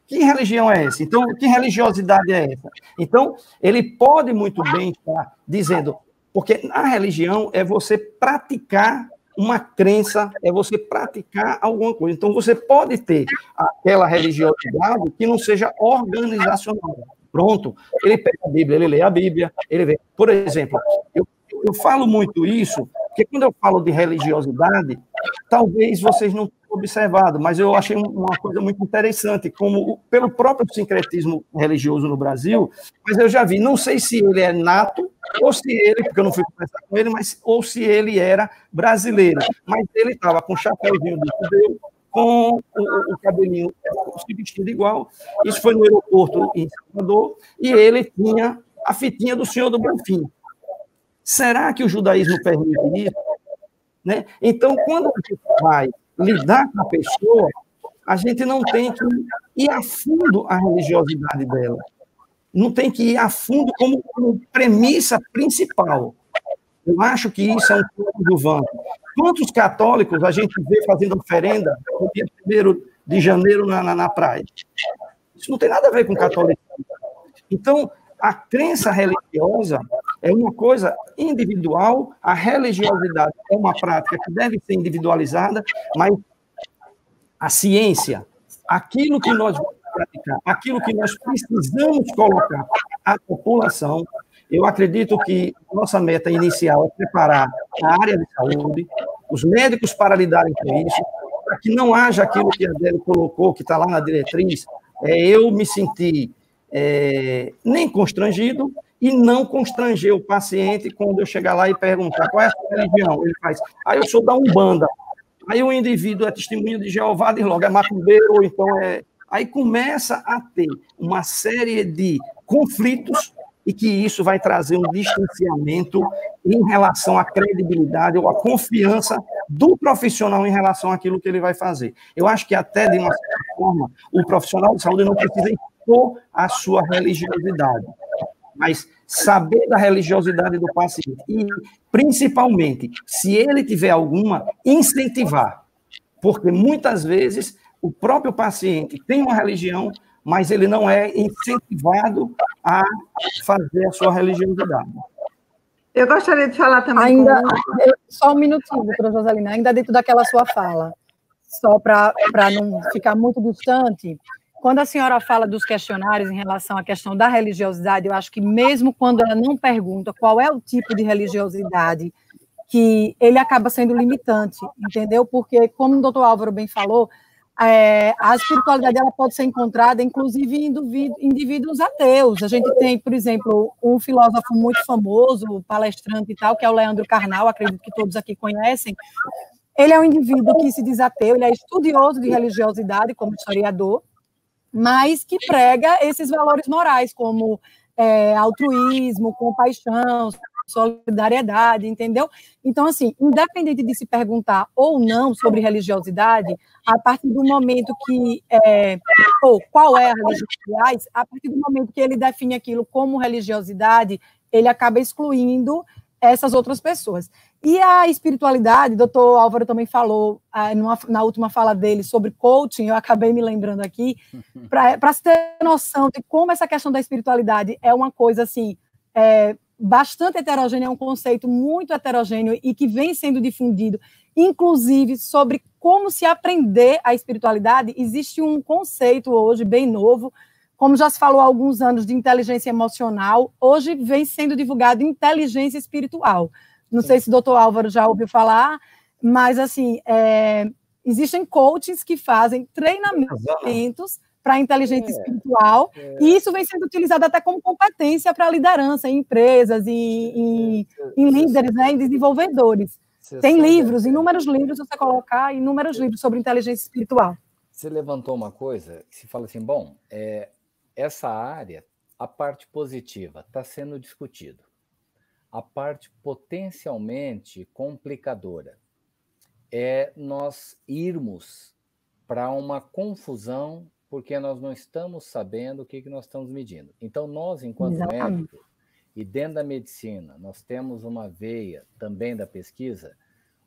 que religião é essa? Então, que religiosidade é essa? Então, ele pode muito bem estar dizendo, porque a religião é você praticar uma crença, é você praticar alguma coisa. Então, você pode ter aquela religiosidade que não seja organizacional. Pronto, ele pega a Bíblia, ele lê a Bíblia, ele vê. Por exemplo, eu falo muito isso, porque quando eu falo de religiosidade, talvez vocês não tenham observado, mas eu achei uma coisa muito interessante, como pelo próprio sincretismo religioso no Brasil, mas eu já vi, não sei se ele é nato, ou se ele, porque eu não fui conversar com ele, ou se ele era brasileiro, mas ele estava com o chapéuzinho do judeu, com o cabelinho se vestido igual, isso foi no aeroporto em Salvador, e ele tinha a fitinha do Senhor do Bonfim. Será que o judaísmo permite isso? Né? Então, quando a gente vai lidar com a pessoa, a gente não tem que ir a fundo a religiosidade dela. Não tem que ir a fundo como premissa principal. Eu acho que isso é um ponto do vanto. Quantos católicos a gente vê fazendo oferenda no dia 1º de janeiro na praia? Isso não tem nada a ver com catolicismo. Então, a crença religiosa é uma coisa individual, a religiosidade é uma prática que deve ser individualizada, mas a ciência, aquilo que nós vamos praticar, aquilo que nós precisamos colocar à população, eu acredito que nossa meta inicial é preparar a área de saúde, os médicos para lidarem com isso, para que não haja aquilo que a Adele colocou, que está lá na diretriz, eu me senti nem constrangido e não constranger o paciente quando eu chegar lá e perguntar qual é a sua religião. Ele faz, eu sou da Umbanda. Aí o indivíduo é testemunho de Jeová, diz logo, é macumbeiro, ou então é... Aí começa a ter uma série de conflitos e que isso vai trazer um distanciamento em relação à credibilidade ou à confiança do profissional em relação àquilo que ele vai fazer. Eu acho que até, de uma certa forma, o profissional de saúde não precisa impor a sua religiosidade, mas saber da religiosidade do paciente e, principalmente, se ele tiver alguma, incentivar, porque muitas vezes o próprio paciente tem uma religião, mas ele não é incentivado a fazer a sua religiosidade. Eu gostaria de falar também... Só um minutinho, doutora Joselina, ainda dentro daquela sua fala, só para não ficar muito distante, quando a senhora fala dos questionários em relação à questão da religiosidade, eu acho que mesmo quando ela não pergunta qual é o tipo de religiosidade, que ele acaba sendo limitante, entendeu? Porque, como o doutor Álvaro bem falou, a espiritualidade ela pode ser encontrada, inclusive, em indivíduos ateus. A gente tem, por exemplo, um filósofo muito famoso, palestrante e tal, que é o Leandro Carnal, acredito que todos aqui conhecem. Ele é um indivíduo que se diz ateu, ele é estudioso de religiosidade como historiador, mas que prega esses valores morais, como altruísmo, compaixão, solidariedade, entendeu? Então, assim, independente de se perguntar ou não sobre religiosidade, a partir do momento que, ou qual é a religião, aliás, a partir do momento que ele define aquilo como religiosidade, ele acaba excluindo essas outras pessoas. E a espiritualidade, o doutor Álvaro também falou na última fala dele sobre coaching, eu acabei me lembrando aqui, para se ter noção de como essa questão da espiritualidade é uma coisa assim, bastante heterogênea, é um conceito muito heterogêneo e que vem sendo difundido, inclusive sobre como se aprender a espiritualidade. Existe um conceito hoje bem novo, como já se falou há alguns anos, de inteligência emocional, hoje vem sendo divulgado inteligência espiritual. Não sei se o doutor Álvaro já ouviu falar, mas, assim, existem coaches que fazem treinamentos para inteligência espiritual, e isso vem sendo utilizado até como competência para liderança em empresas, em líderes, né, em desenvolvedores. Tem livros, inúmeros livros, você colocar inúmeros livros sobre inteligência espiritual. Você levantou uma coisa que se fala assim, bom, essa área, a parte positiva, está sendo discutido. A parte potencialmente complicadora é nós irmos para uma confusão porque nós não estamos sabendo o que nós estamos medindo. Então, nós, enquanto médicos, e dentro da medicina, nós temos uma veia também da pesquisa,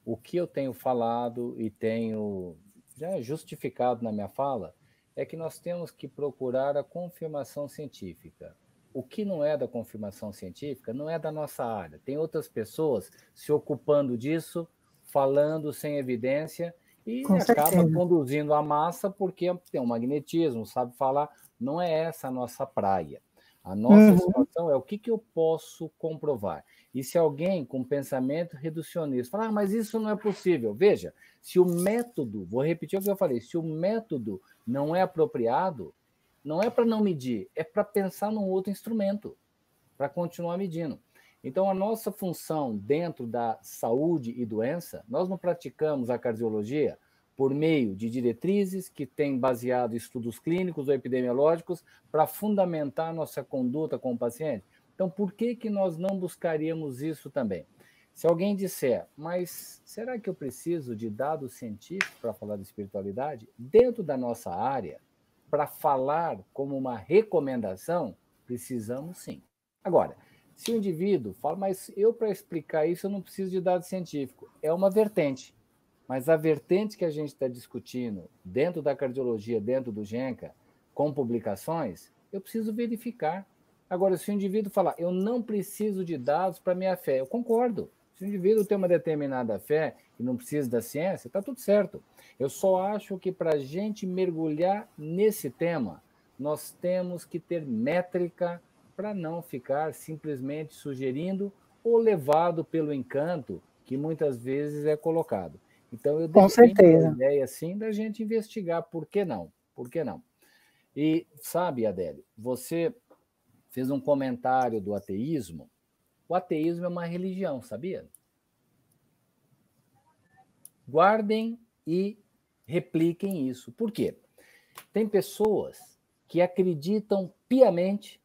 o que eu tenho falado e tenho já justificado na minha fala é que nós temos que procurar a confirmação científica. O que não é da confirmação científica não é da nossa área. Tem outras pessoas se ocupando disso, falando sem evidência e acaba conduzindo a massa porque tem um magnetismo, sabe falar. Não é essa a nossa praia. A nossa situação é o que eu posso comprovar. E se alguém com pensamento reducionista falar, mas isso não é possível. Veja, se o método, vou repetir o que eu falei, se o método não é apropriado, não é para não medir, é para pensar num outro instrumento, para continuar medindo. Então, a nossa função dentro da saúde e doença, nós não praticamos a cardiologia por meio de diretrizes que têm baseado estudos clínicos ou epidemiológicos para fundamentar a nossa conduta com o paciente. Então, por que nós não buscaríamos isso também? Se alguém disser, mas será que eu preciso de dados científicos para falar de espiritualidade? Dentro da nossa área, para falar como uma recomendação, precisamos sim. Agora, se o indivíduo fala, mas eu para explicar isso eu não preciso de dado científico, é uma vertente. Mas a vertente que a gente está discutindo dentro da cardiologia, dentro do GENCA, com publicações, eu preciso verificar. Agora, se o indivíduo falar, eu não preciso de dados para minha fé, eu concordo. Se o indivíduo tem uma determinada fé e não precisa da ciência, está tudo certo. Eu só acho que para a gente mergulhar nesse tema, nós temos que ter métrica para não ficar simplesmente sugerindo ou levado pelo encanto que muitas vezes é colocado. Então, eu defendo a ideia, sim, da gente investigar. Por que não? Por que não? E, sabe, Adélio, você fez um comentário do ateísmo. O ateísmo é uma religião, sabia? Guardem e repliquem isso. Por quê? Tem pessoas que acreditam piamente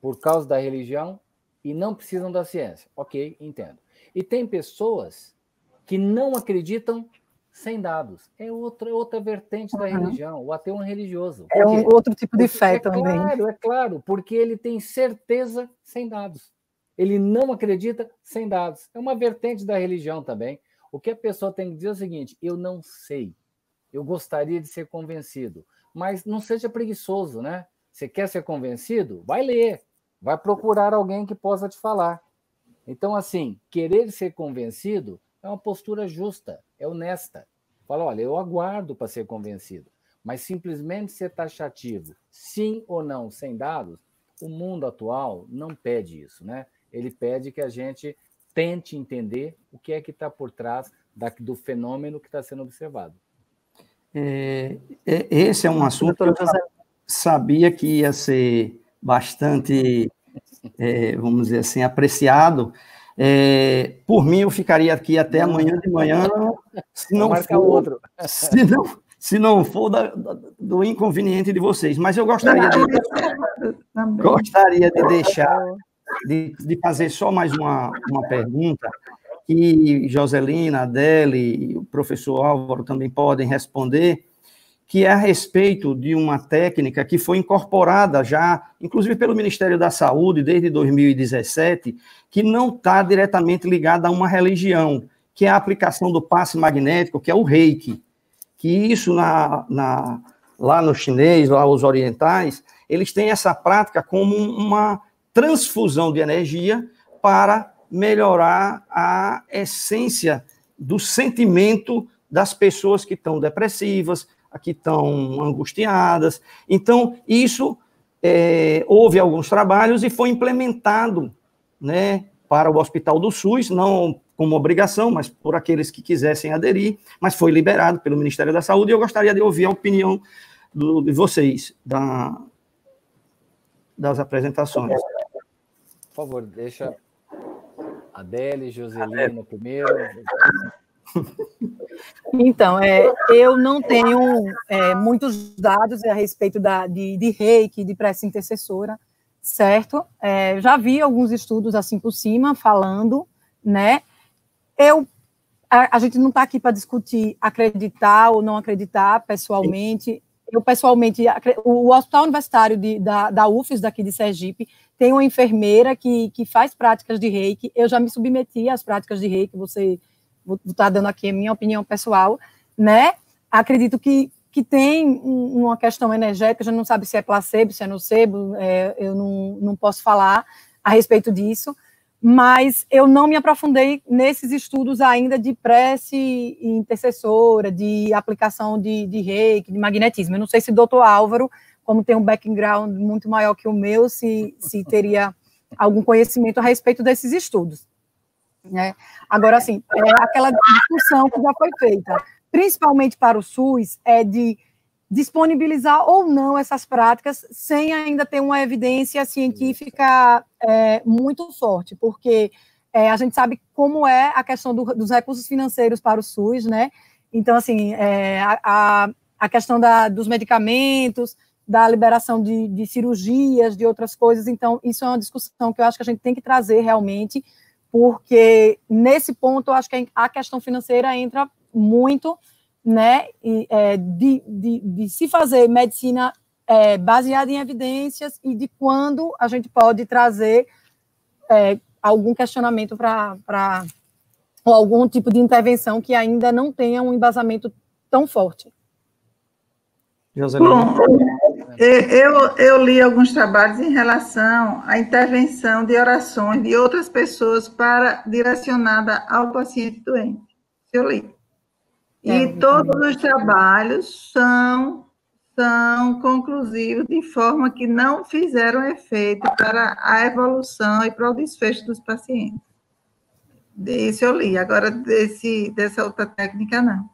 por causa da religião e não precisam da ciência. Ok, entendo. E tem pessoas que não acreditam sem dados. É outra vertente da religião. O ateu é um religioso. É um outro tipo de fé também. É claro, porque ele tem certeza sem dados. Ele não acredita sem dados. É uma vertente da religião também. O que a pessoa tem que dizer é o seguinte, eu não sei, eu gostaria de ser convencido, mas não seja preguiçoso, né? Você quer ser convencido? Vai ler, vai procurar alguém que possa te falar. Então, assim, querer ser convencido é uma postura justa, é honesta. Fala, olha, eu aguardo para ser convencido, mas simplesmente ser taxativo, sim ou não, sem dados, o mundo atual não pede isso, né? Ele pede que a gente tente entender o que é que está por trás do fenômeno que está sendo observado. esse é um assunto que eu sabia que ia ser bastante, vamos dizer assim, apreciado. Por mim, eu ficaria aqui até amanhã de manhã, se não for do inconveniente de vocês. Mas eu gostaria de deixar, de fazer só mais uma pergunta, que Joselina, Adele e o professor Álvaro também podem responder, que é a respeito de uma técnica que foi incorporada já, inclusive pelo Ministério da Saúde, desde 2017, que não está diretamente ligada a uma religião, que é a aplicação do passe magnético, que é o Reiki. Que isso, lá no chinês, lá os orientais, eles têm essa prática como uma transfusão de energia para melhorar a essência do sentimento das pessoas que estão depressivas, que estão angustiadas. Então, isso, houve alguns trabalhos e foi implementado, né, para o Hospital do SUS, não como obrigação, mas por aqueles que quisessem aderir, mas foi liberado pelo Ministério da Saúde, e eu gostaria de ouvir a opinião de vocês, das apresentações. Por favor, deixa Adele, Joselina primeiro. Então, eu não tenho muitos dados a respeito de reiki, de prece intercessora, certo? Já vi alguns estudos assim por cima, falando, né? A gente não está aqui para discutir acreditar ou não acreditar, pessoalmente. Eu, pessoalmente, o Hospital Universitário da UFES, daqui de Sergipe, tem uma enfermeira que faz práticas de reiki. Eu já me submeti às práticas de reiki, vou estar dando aqui a minha opinião pessoal, né? Acredito que tem uma questão energética, a gente não sabe se é placebo, se é nocebo, eu não posso falar a respeito disso, mas eu não me aprofundei nesses estudos ainda de prece intercessora, de aplicação de reiki, de magnetismo. Eu não sei se o doutor Álvaro, como tem um background muito maior que o meu, se teria algum conhecimento a respeito desses estudos. Né? Agora, assim, aquela discussão que já foi feita, principalmente para o SUS, é de disponibilizar ou não essas práticas sem ainda ter uma evidência científica muito forte, porque a gente sabe como é a questão dos recursos financeiros para o SUS, né? Então, assim, a questão dos medicamentos, da liberação de cirurgias, de outras coisas, então, isso é uma discussão que eu acho que a gente tem que trazer realmente, porque nesse ponto eu acho que a questão financeira entra muito, né, de se fazer medicina baseada em evidências e de quando a gente pode trazer algum questionamento ou algum tipo de intervenção que ainda não tenha um embasamento tão forte. Bom, eu li alguns trabalhos em relação à intervenção de orações de outras pessoas direcionada ao paciente doente. Eu li. E todos os trabalhos são conclusivos, de forma que não fizeram efeito para a evolução e para o desfecho dos pacientes. Isso eu li. Agora, dessa outra técnica, não.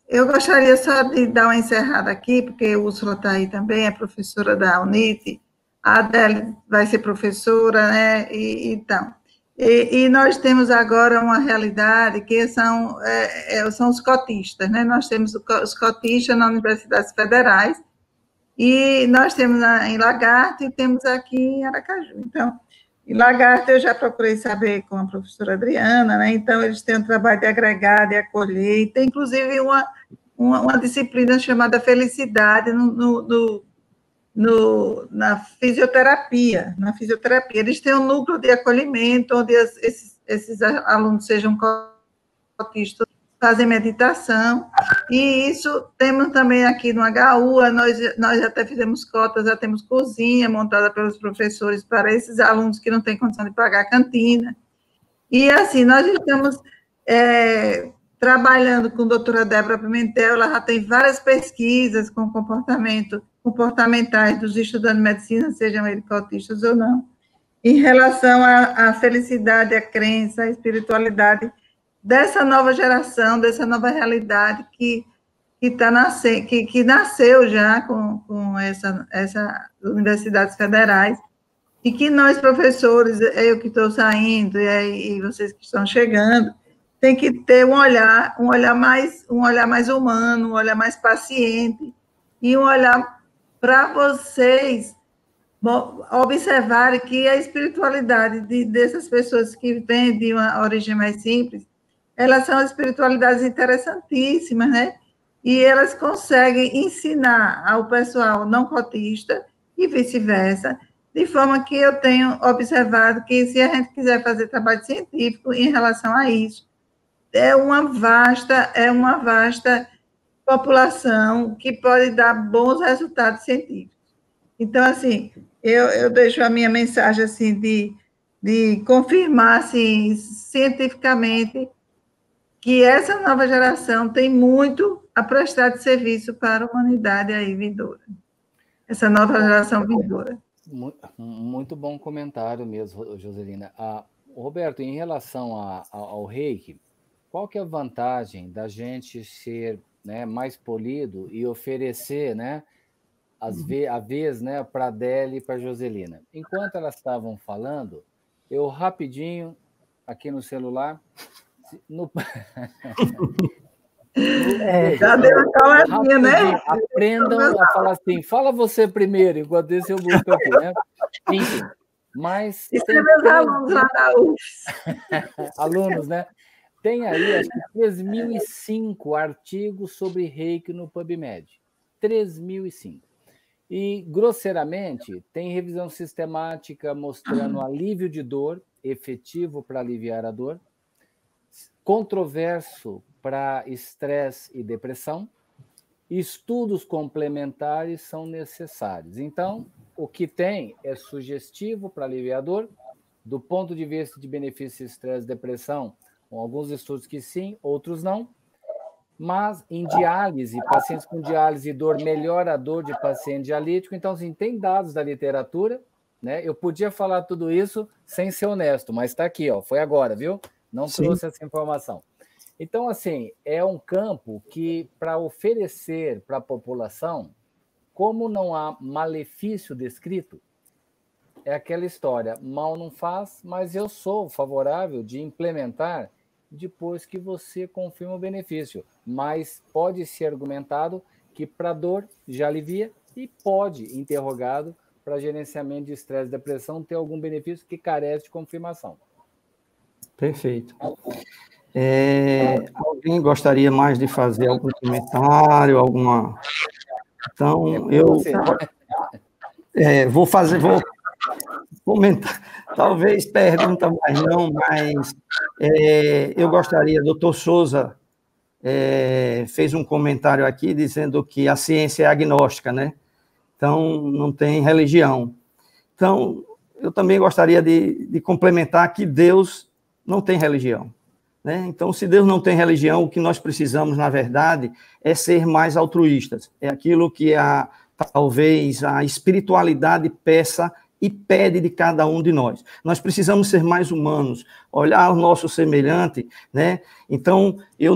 Eu gostaria só de dar uma encerrada aqui, porque a Úrsula está aí também, é professora da UNIT, a Adele vai ser professora, né? E nós temos agora uma realidade que são os cotistas, né? Nós temos os cotistas nas universidades federais, e nós temos em Lagarto e temos aqui em Aracaju. Então, em Lagarto eu já procurei saber com a professora Adriana, né? Então eles têm um trabalho de agregar, de acolher, e tem inclusive uma disciplina chamada Felicidade na fisioterapia. Na fisioterapia, eles têm um núcleo de acolhimento, onde esses alunos sejam cotistas, fazem meditação, e isso temos também aqui no HU, nós até fizemos cotas, já temos cozinha montada pelos professores para esses alunos que não têm condição de pagar a cantina, e assim, nós estamos trabalhando com a doutora Débora Pimentel, ela já tem várias pesquisas com comportamentais dos estudantes de medicina, sejam eles cotistas ou não, em relação à felicidade, à crença, à espiritualidade dessa nova geração, dessa nova realidade que nasceu já com essas universidades federais, e que nós, professores, eu que estou saindo, e vocês que estão chegando, tem que ter um olhar mais humano, um olhar mais paciente, e um olhar para vocês observarem que a espiritualidade dessas pessoas que vêm de uma origem mais simples, elas são espiritualidades interessantíssimas, né? E elas conseguem ensinar ao pessoal não cotista e vice-versa, de forma que eu tenho observado que, se a gente quiser fazer trabalho científico em relação a isso, é uma vasta população que pode dar bons resultados científicos. Então, assim, eu deixo a minha mensagem assim, de confirmar assim, cientificamente que essa nova geração tem muito a prestar de serviço para a humanidade aí vindoura. Essa nova geração vindoura. Muito bom comentário mesmo, Joselina. Roberto, em relação ao reiki, qual que é a vantagem da gente ser, né, mais polido e oferecer, né, a vez, né, para a Adele e para a Joselina? Enquanto elas estavam falando, eu rapidinho, aqui no celular... Já deu uma caladinha, né? Aprendam a falar assim, fala você primeiro, enquanto isso eu busco aqui, né? Enfim, mas... Isso é meus alunos lá da UFS. Alunos, né? Tem aí, acho que 3.005 artigos sobre reiki no PubMed. 3.005. E, grosseiramente, tem revisão sistemática mostrando alívio de dor, efetivo para aliviar a dor, controverso para estresse e depressão, estudos complementares são necessários. Então, o que tem é sugestivo para aliviar a dor, do ponto de vista de benefício, estresse e depressão, com alguns estudos que sim, outros não, mas em diálise, pacientes com diálise e dor melhora a dor de paciente dialítico. Então, assim, tem dados da literatura, né? Eu podia falar tudo isso sem ser honesto, mas está aqui, ó, foi agora, viu? Não Sim. Trouxe essa informação. Então, assim, é um campo que, para oferecer para a população, como não há malefício descrito, é aquela história, mal não faz, mas eu sou favorável de implementar depois que você confirma o benefício. Mas pode ser argumentado que para dor já alivia e pode, interrogado, para gerenciamento de estresse e depressão, ter algum benefício que carece de confirmação. Perfeito. Alguém gostaria mais de fazer algum comentário, alguma... Então, eu vou comentar, talvez pergunta mais não, mas eu gostaria, doutor Souza fez um comentário aqui dizendo que a ciência é agnóstica, né? Então, não tem religião. Então, eu também gostaria de complementar que Deus não tem religião, né? Então, se Deus não tem religião, o que nós precisamos, na verdade, é ser mais altruístas. É aquilo que talvez a espiritualidade peça e pede de cada um de nós. Nós precisamos ser mais humanos, olhar o nosso semelhante, né? Então, eu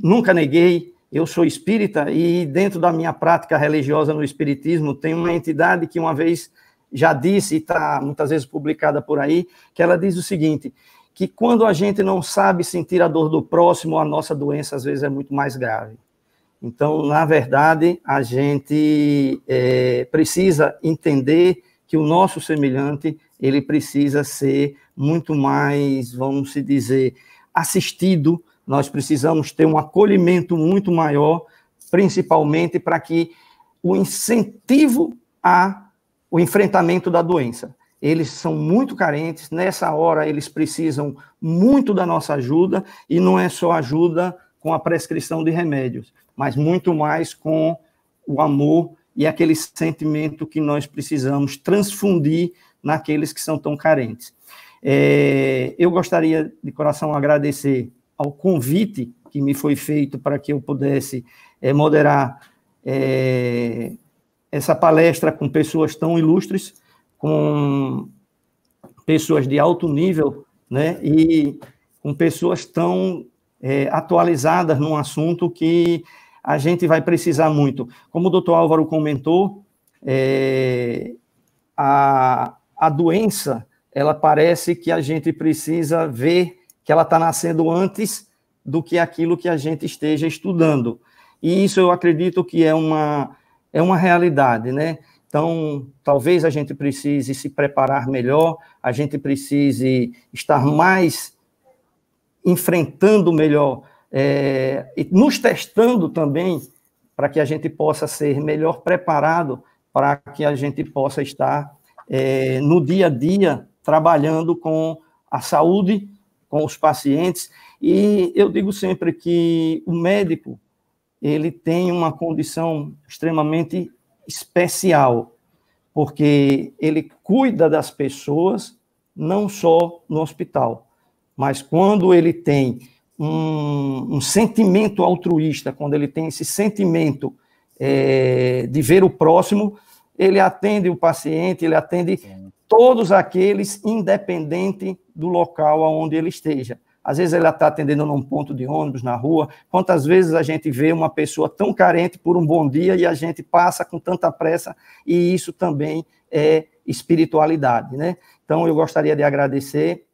nunca neguei, eu sou espírita e dentro da minha prática religiosa no espiritismo tem uma entidade que uma vez já disse, e está muitas vezes publicada por aí, que ela diz o seguinte, que quando a gente não sabe sentir a dor do próximo, a nossa doença às vezes é muito mais grave. Então, na verdade, a gente precisa entender que o nosso semelhante, ele precisa ser muito mais, vamos dizer, assistido. Nós precisamos ter um acolhimento muito maior, principalmente para que o incentivo ao enfrentamento da doença. Eles são muito carentes, nessa hora eles precisam muito da nossa ajuda, e não é só ajuda com a prescrição de remédios, mas muito mais com o amor e aquele sentimento que nós precisamos transfundir naqueles que são tão carentes. Eu gostaria, de coração, agradecer ao convite que me foi feito para que eu pudesse moderar essa palestra com pessoas tão ilustres, com pessoas de alto nível, né, e com pessoas tão atualizadas num assunto que a gente vai precisar muito. Como o doutor Álvaro comentou, a doença, ela parece que a gente precisa ver que ela está nascendo antes do que aquilo que a gente esteja estudando. E isso eu acredito que é uma realidade, né? Então, talvez a gente precise se preparar melhor, a gente precise estar mais enfrentando melhor, e nos testando também, para que a gente possa ser melhor preparado, para que a gente possa estar no dia a dia trabalhando com a saúde, com os pacientes. E eu digo sempre que o médico, ele tem uma condição extremamente especial, porque ele cuida das pessoas, não só no hospital, mas quando ele tem um sentimento altruísta, quando ele tem esse sentimento de ver o próximo, ele atende o paciente, ele atende todos aqueles, independente do local onde ele esteja. Às vezes ele está atendendo num ponto de ônibus, na rua. Quantas vezes a gente vê uma pessoa tão carente por um bom dia e a gente passa com tanta pressa, e isso também é espiritualidade, né? Então, eu gostaria de agradecer,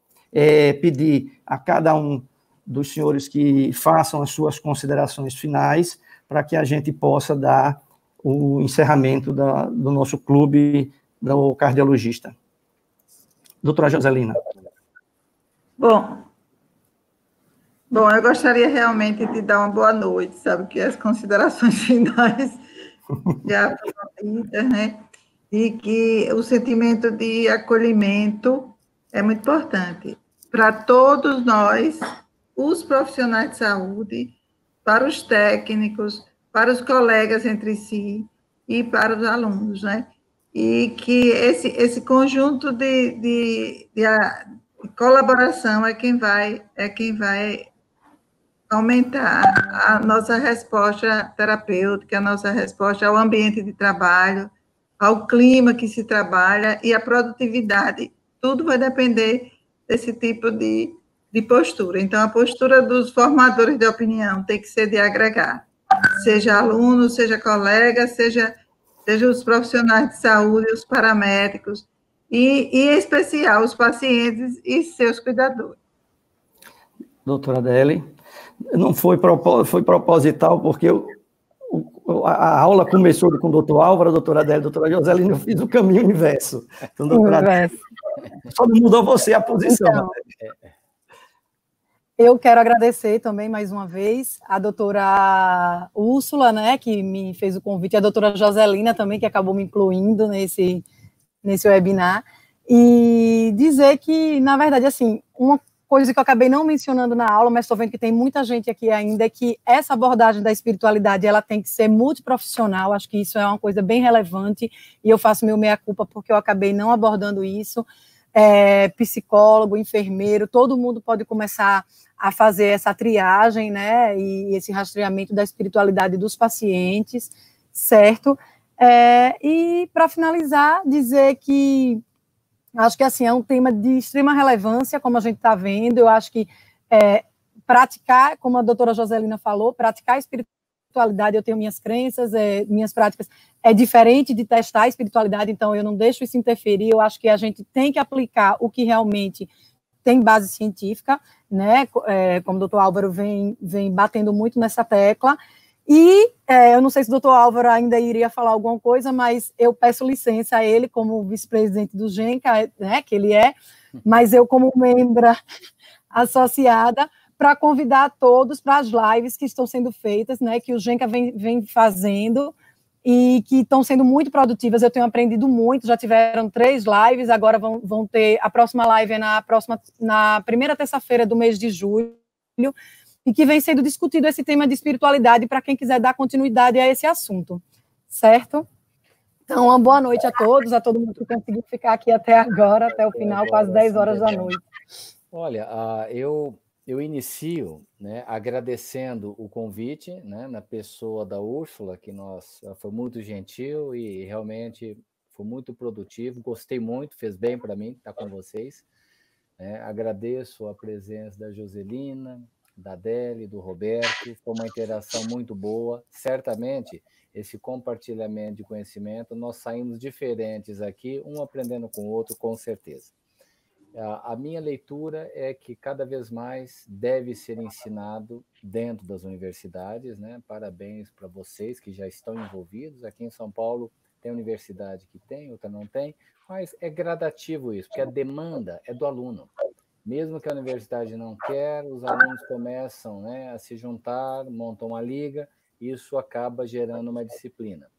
pedir a cada um dos senhores que façam as suas considerações finais, para que a gente possa dar o encerramento do nosso clube do cardiologista. Doutora Joselina. Bom, eu gostaria realmente de dar uma boa noite, sabe, que as considerações finais já foram ditas, né, e que o sentimento de acolhimento é muito importante para todos nós, os profissionais de saúde, para os técnicos, para os colegas entre si e para os alunos, né, e que esse conjunto de colaboração é quem vai aumentar a nossa resposta terapêutica, a nossa resposta ao ambiente de trabalho, ao clima que se trabalha e à produtividade. Tudo vai depender desse tipo de postura. Então, a postura dos formadores de opinião tem que ser de agregar, seja aluno, seja colega, seja os profissionais de saúde, os paramédicos, e em especial os pacientes e seus cuidadores. Doutora Adele, não foi proposital, porque a aula começou com o doutor Álvaro, a doutora Adele, a doutora Joselina, eu fiz o caminho inverso. Então, doutora Adele, só mudou você a posição. Então, eu quero agradecer também, mais uma vez, a doutora Úrsula, né, que me fez o convite, e a doutora Joselina também, que acabou me incluindo nesse webinar, e dizer que, na verdade, assim, uma coisa que eu acabei não mencionando na aula, mas estou vendo que tem muita gente aqui ainda, é que essa abordagem da espiritualidade, ela tem que ser multiprofissional, acho que isso é uma coisa bem relevante, e eu faço meu meia-culpa porque eu acabei não abordando isso. Psicólogo, enfermeiro, todo mundo pode começar a fazer essa triagem, né, e esse rastreamento da espiritualidade dos pacientes, certo? E, para finalizar, dizer que acho que, assim, é um tema de extrema relevância, como a gente está vendo. Eu acho que praticar, como a doutora Joselina falou, praticar a espiritualidade, eu tenho minhas crenças, minhas práticas, é diferente de testar a espiritualidade, então eu não deixo isso interferir. Eu acho que a gente tem que aplicar o que realmente tem base científica, né, como o doutor Álvaro vem batendo muito nessa tecla. E eu não sei se o doutor Álvaro ainda iria falar alguma coisa, mas eu peço licença a ele, como vice-presidente do GENCA, né, que ele é, mas eu, como membra associada, para convidar todos para as lives que estão sendo feitas, né, que o GENCA vem fazendo e que estão sendo muito produtivas. Eu tenho aprendido muito, já tiveram 3 lives, agora vão ter, a próxima live é na primeira terça-feira do mês de julho, e que vem sendo discutido esse tema de espiritualidade para quem quiser dar continuidade a esse assunto, certo? Então, uma boa noite a todos, a todo mundo que conseguiu ficar aqui até agora, até o final, quase 10 horas da noite. Olha, eu inicio, né, agradecendo o convite, né, na pessoa da Úrsula, que foi muito gentil e realmente foi muito produtivo, gostei muito, fez bem para mim estar com vocês. né? Agradeço a presença da Joselina, da Adele, do Roberto, foi uma interação muito boa. Certamente, esse compartilhamento de conhecimento, nós saímos diferentes aqui, um aprendendo com o outro, com certeza. A minha leitura é que cada vez mais deve ser ensinado dentro das universidades, né? Parabéns para vocês que já estão envolvidos. Aqui em São Paulo tem universidade que tem, outra não tem, mas é gradativo isso, porque a demanda é do aluno. Mesmo que a universidade não quer, os alunos começam, né, a se juntar, montam uma liga, e isso acaba gerando uma disciplina.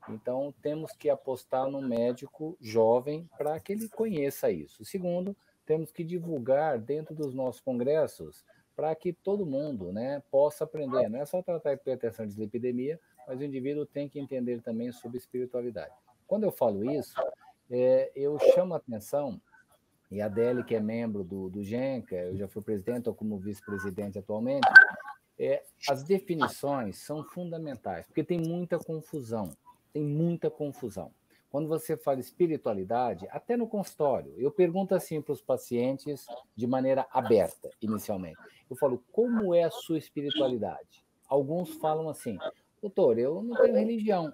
Então, temos que apostar no médico jovem para que ele conheça isso. Segundo, temos que divulgar dentro dos nossos congressos para que todo mundo, né, possa aprender. Não é só tratar hipertensão e dislipidemia, mas o indivíduo tem que entender também sobre espiritualidade. Quando eu falo isso, eu chamo a atenção, e a Adele, que é membro do GENCA, eu já fui presidente ou como vice-presidente atualmente, as definições são fundamentais, porque tem muita confusão. Tem muita confusão. Quando você fala espiritualidade, até no consultório, eu pergunto assim para os pacientes de maneira aberta, inicialmente. Eu falo, como é a sua espiritualidade? Alguns falam assim, doutor, eu não tenho religião.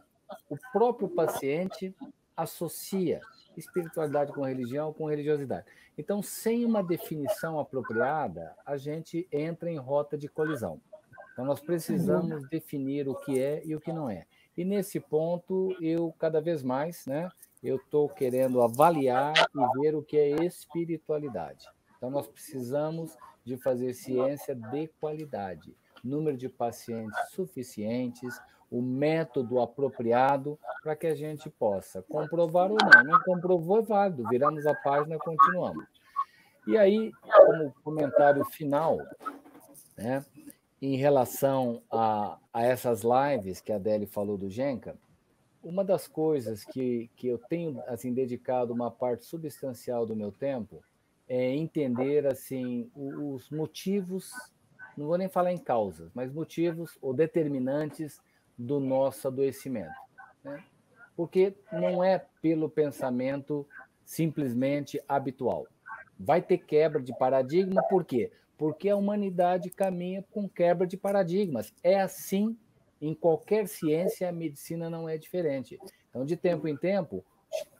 O próprio paciente associa espiritualidade com religião, com religiosidade. Então, sem uma definição apropriada, a gente entra em rota de colisão. Então, nós precisamos definir o que é e o que não é. E nesse ponto, eu cada vez mais, né, eu estou querendo avaliar e ver o que é espiritualidade. Então, nós precisamos de fazer ciência de qualidade, número de pacientes suficientes, o método apropriado para que a gente possa comprovar ou não. Não comprovou, é válido, viramos a página e continuamos. E aí, como comentário final, né, em relação a essas lives que a Adele falou do GENCA, uma das coisas que eu tenho assim, dedicado uma parte substancial do meu tempo é entender assim, os motivos, não vou nem falar em causas, mas motivos ou determinantes do nosso adoecimento. Né? Porque não é pelo pensamento simplesmente habitual. Vai ter quebra de paradigma, por quê? Porque a humanidade caminha com quebra de paradigmas. É assim em qualquer ciência, a medicina não é diferente. Então, de tempo em tempo,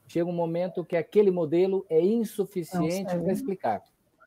chega um momento que aquele modelo é insuficiente para explicar.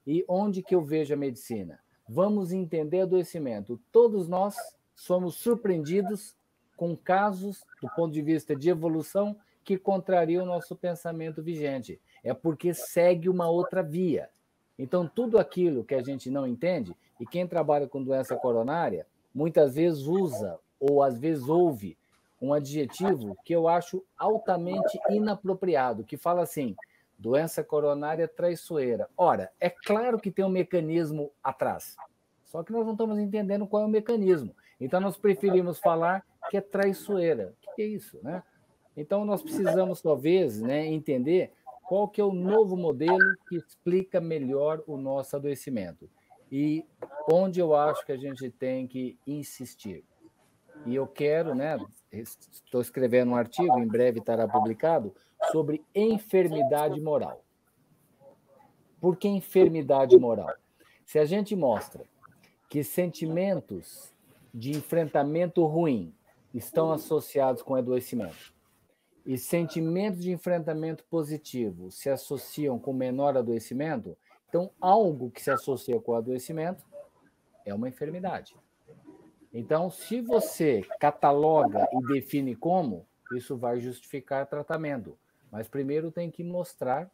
E onde que eu vejo a medicina? Vamos entender adoecimento. Todos nós somos surpreendidos com casos, do ponto de vista de evolução, que contrariam o nosso pensamento vigente. É porque segue uma outra via. Então, tudo aquilo que a gente não entende, e quem trabalha com doença coronária, muitas vezes usa, ou às vezes ouve, um adjetivo que eu acho altamente inapropriado, que fala assim, doença coronária traiçoeira. Ora, é claro que tem um mecanismo atrás, só que nós não estamos entendendo qual é o mecanismo. Então, nós preferimos falar que é traiçoeira. O que é isso, né? Então, nós precisamos, talvez, né, entender qual que é o novo modelo que explica melhor o nosso adoecimento e onde eu acho que a gente tem que insistir. E eu quero, né, estou escrevendo um artigo, em breve estará publicado, sobre enfermidade moral. Por que enfermidade moral? Se a gente mostra que sentimentos de enfrentamento ruim estão associados com adoecimento, e sentimentos de enfrentamento positivo se associam com menor adoecimento, então algo que se associa com o adoecimento é uma enfermidade. Então, se você cataloga e define como, isso vai justificar tratamento. Mas primeiro tem que mostrar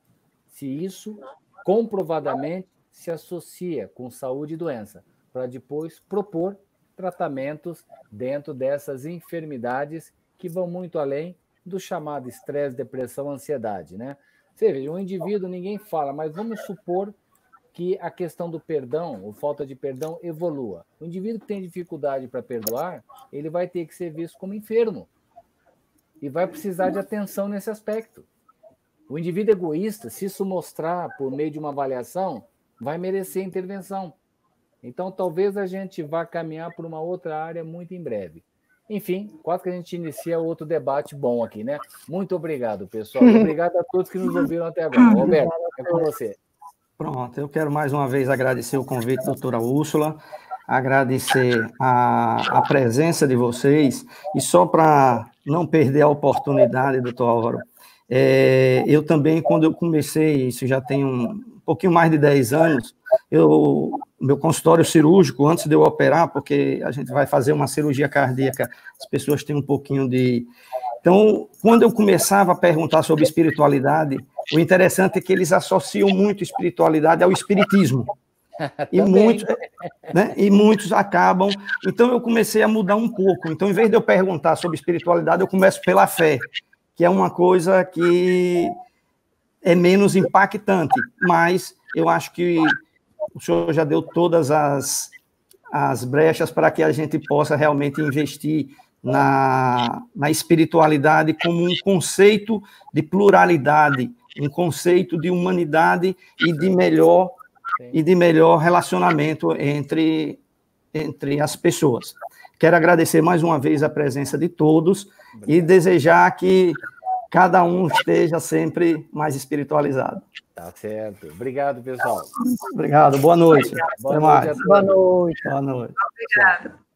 se isso comprovadamente se associa com saúde e doença, para depois propor tratamentos dentro dessas enfermidades que vão muito além do chamado estresse, depressão, ansiedade, né? Você veja, um indivíduo, ninguém fala, mas vamos supor que a questão do perdão, ou falta de perdão, evolua. O indivíduo que tem dificuldade para perdoar, ele vai ter que ser visto como enfermo e vai precisar de atenção nesse aspecto. O indivíduo egoísta, se isso mostrar por meio de uma avaliação, vai merecer intervenção. Então, talvez a gente vá caminhar por uma outra área muito em breve. Enfim, quase que a gente inicia outro debate bom aqui, né? Muito obrigado, pessoal. E obrigado a todos que nos ouviram até agora. Roberto, é com você. Pronto, eu quero mais uma vez agradecer o convite, doutora Úrsula, agradecer a presença de vocês, e só para não perder a oportunidade, doutor Álvaro, eu também, quando eu comecei, isso já tem um pouquinho mais de 10 anos, meu consultório cirúrgico, antes de eu operar, porque a gente vai fazer uma cirurgia cardíaca, as pessoas têm um pouquinho de... Então, quando eu começava a perguntar sobre espiritualidade, o interessante é que eles associam muito espiritualidade ao espiritismo. E muitos acabam... Então, eu comecei a mudar um pouco. Então, em vez de eu perguntar sobre espiritualidade, eu começo pela fé, que é uma coisa que é menos impactante, mas eu acho que o senhor já deu todas as brechas para que a gente possa realmente investir na espiritualidade como um conceito de pluralidade, um conceito de humanidade e de melhor relacionamento entre as pessoas. Quero agradecer mais uma vez a presença de todos e desejar que cada um esteja sempre mais espiritualizado. Tá certo. Obrigado, pessoal. Obrigado. Boa noite. Boa noite. Boa noite. Boa noite. Obrigada.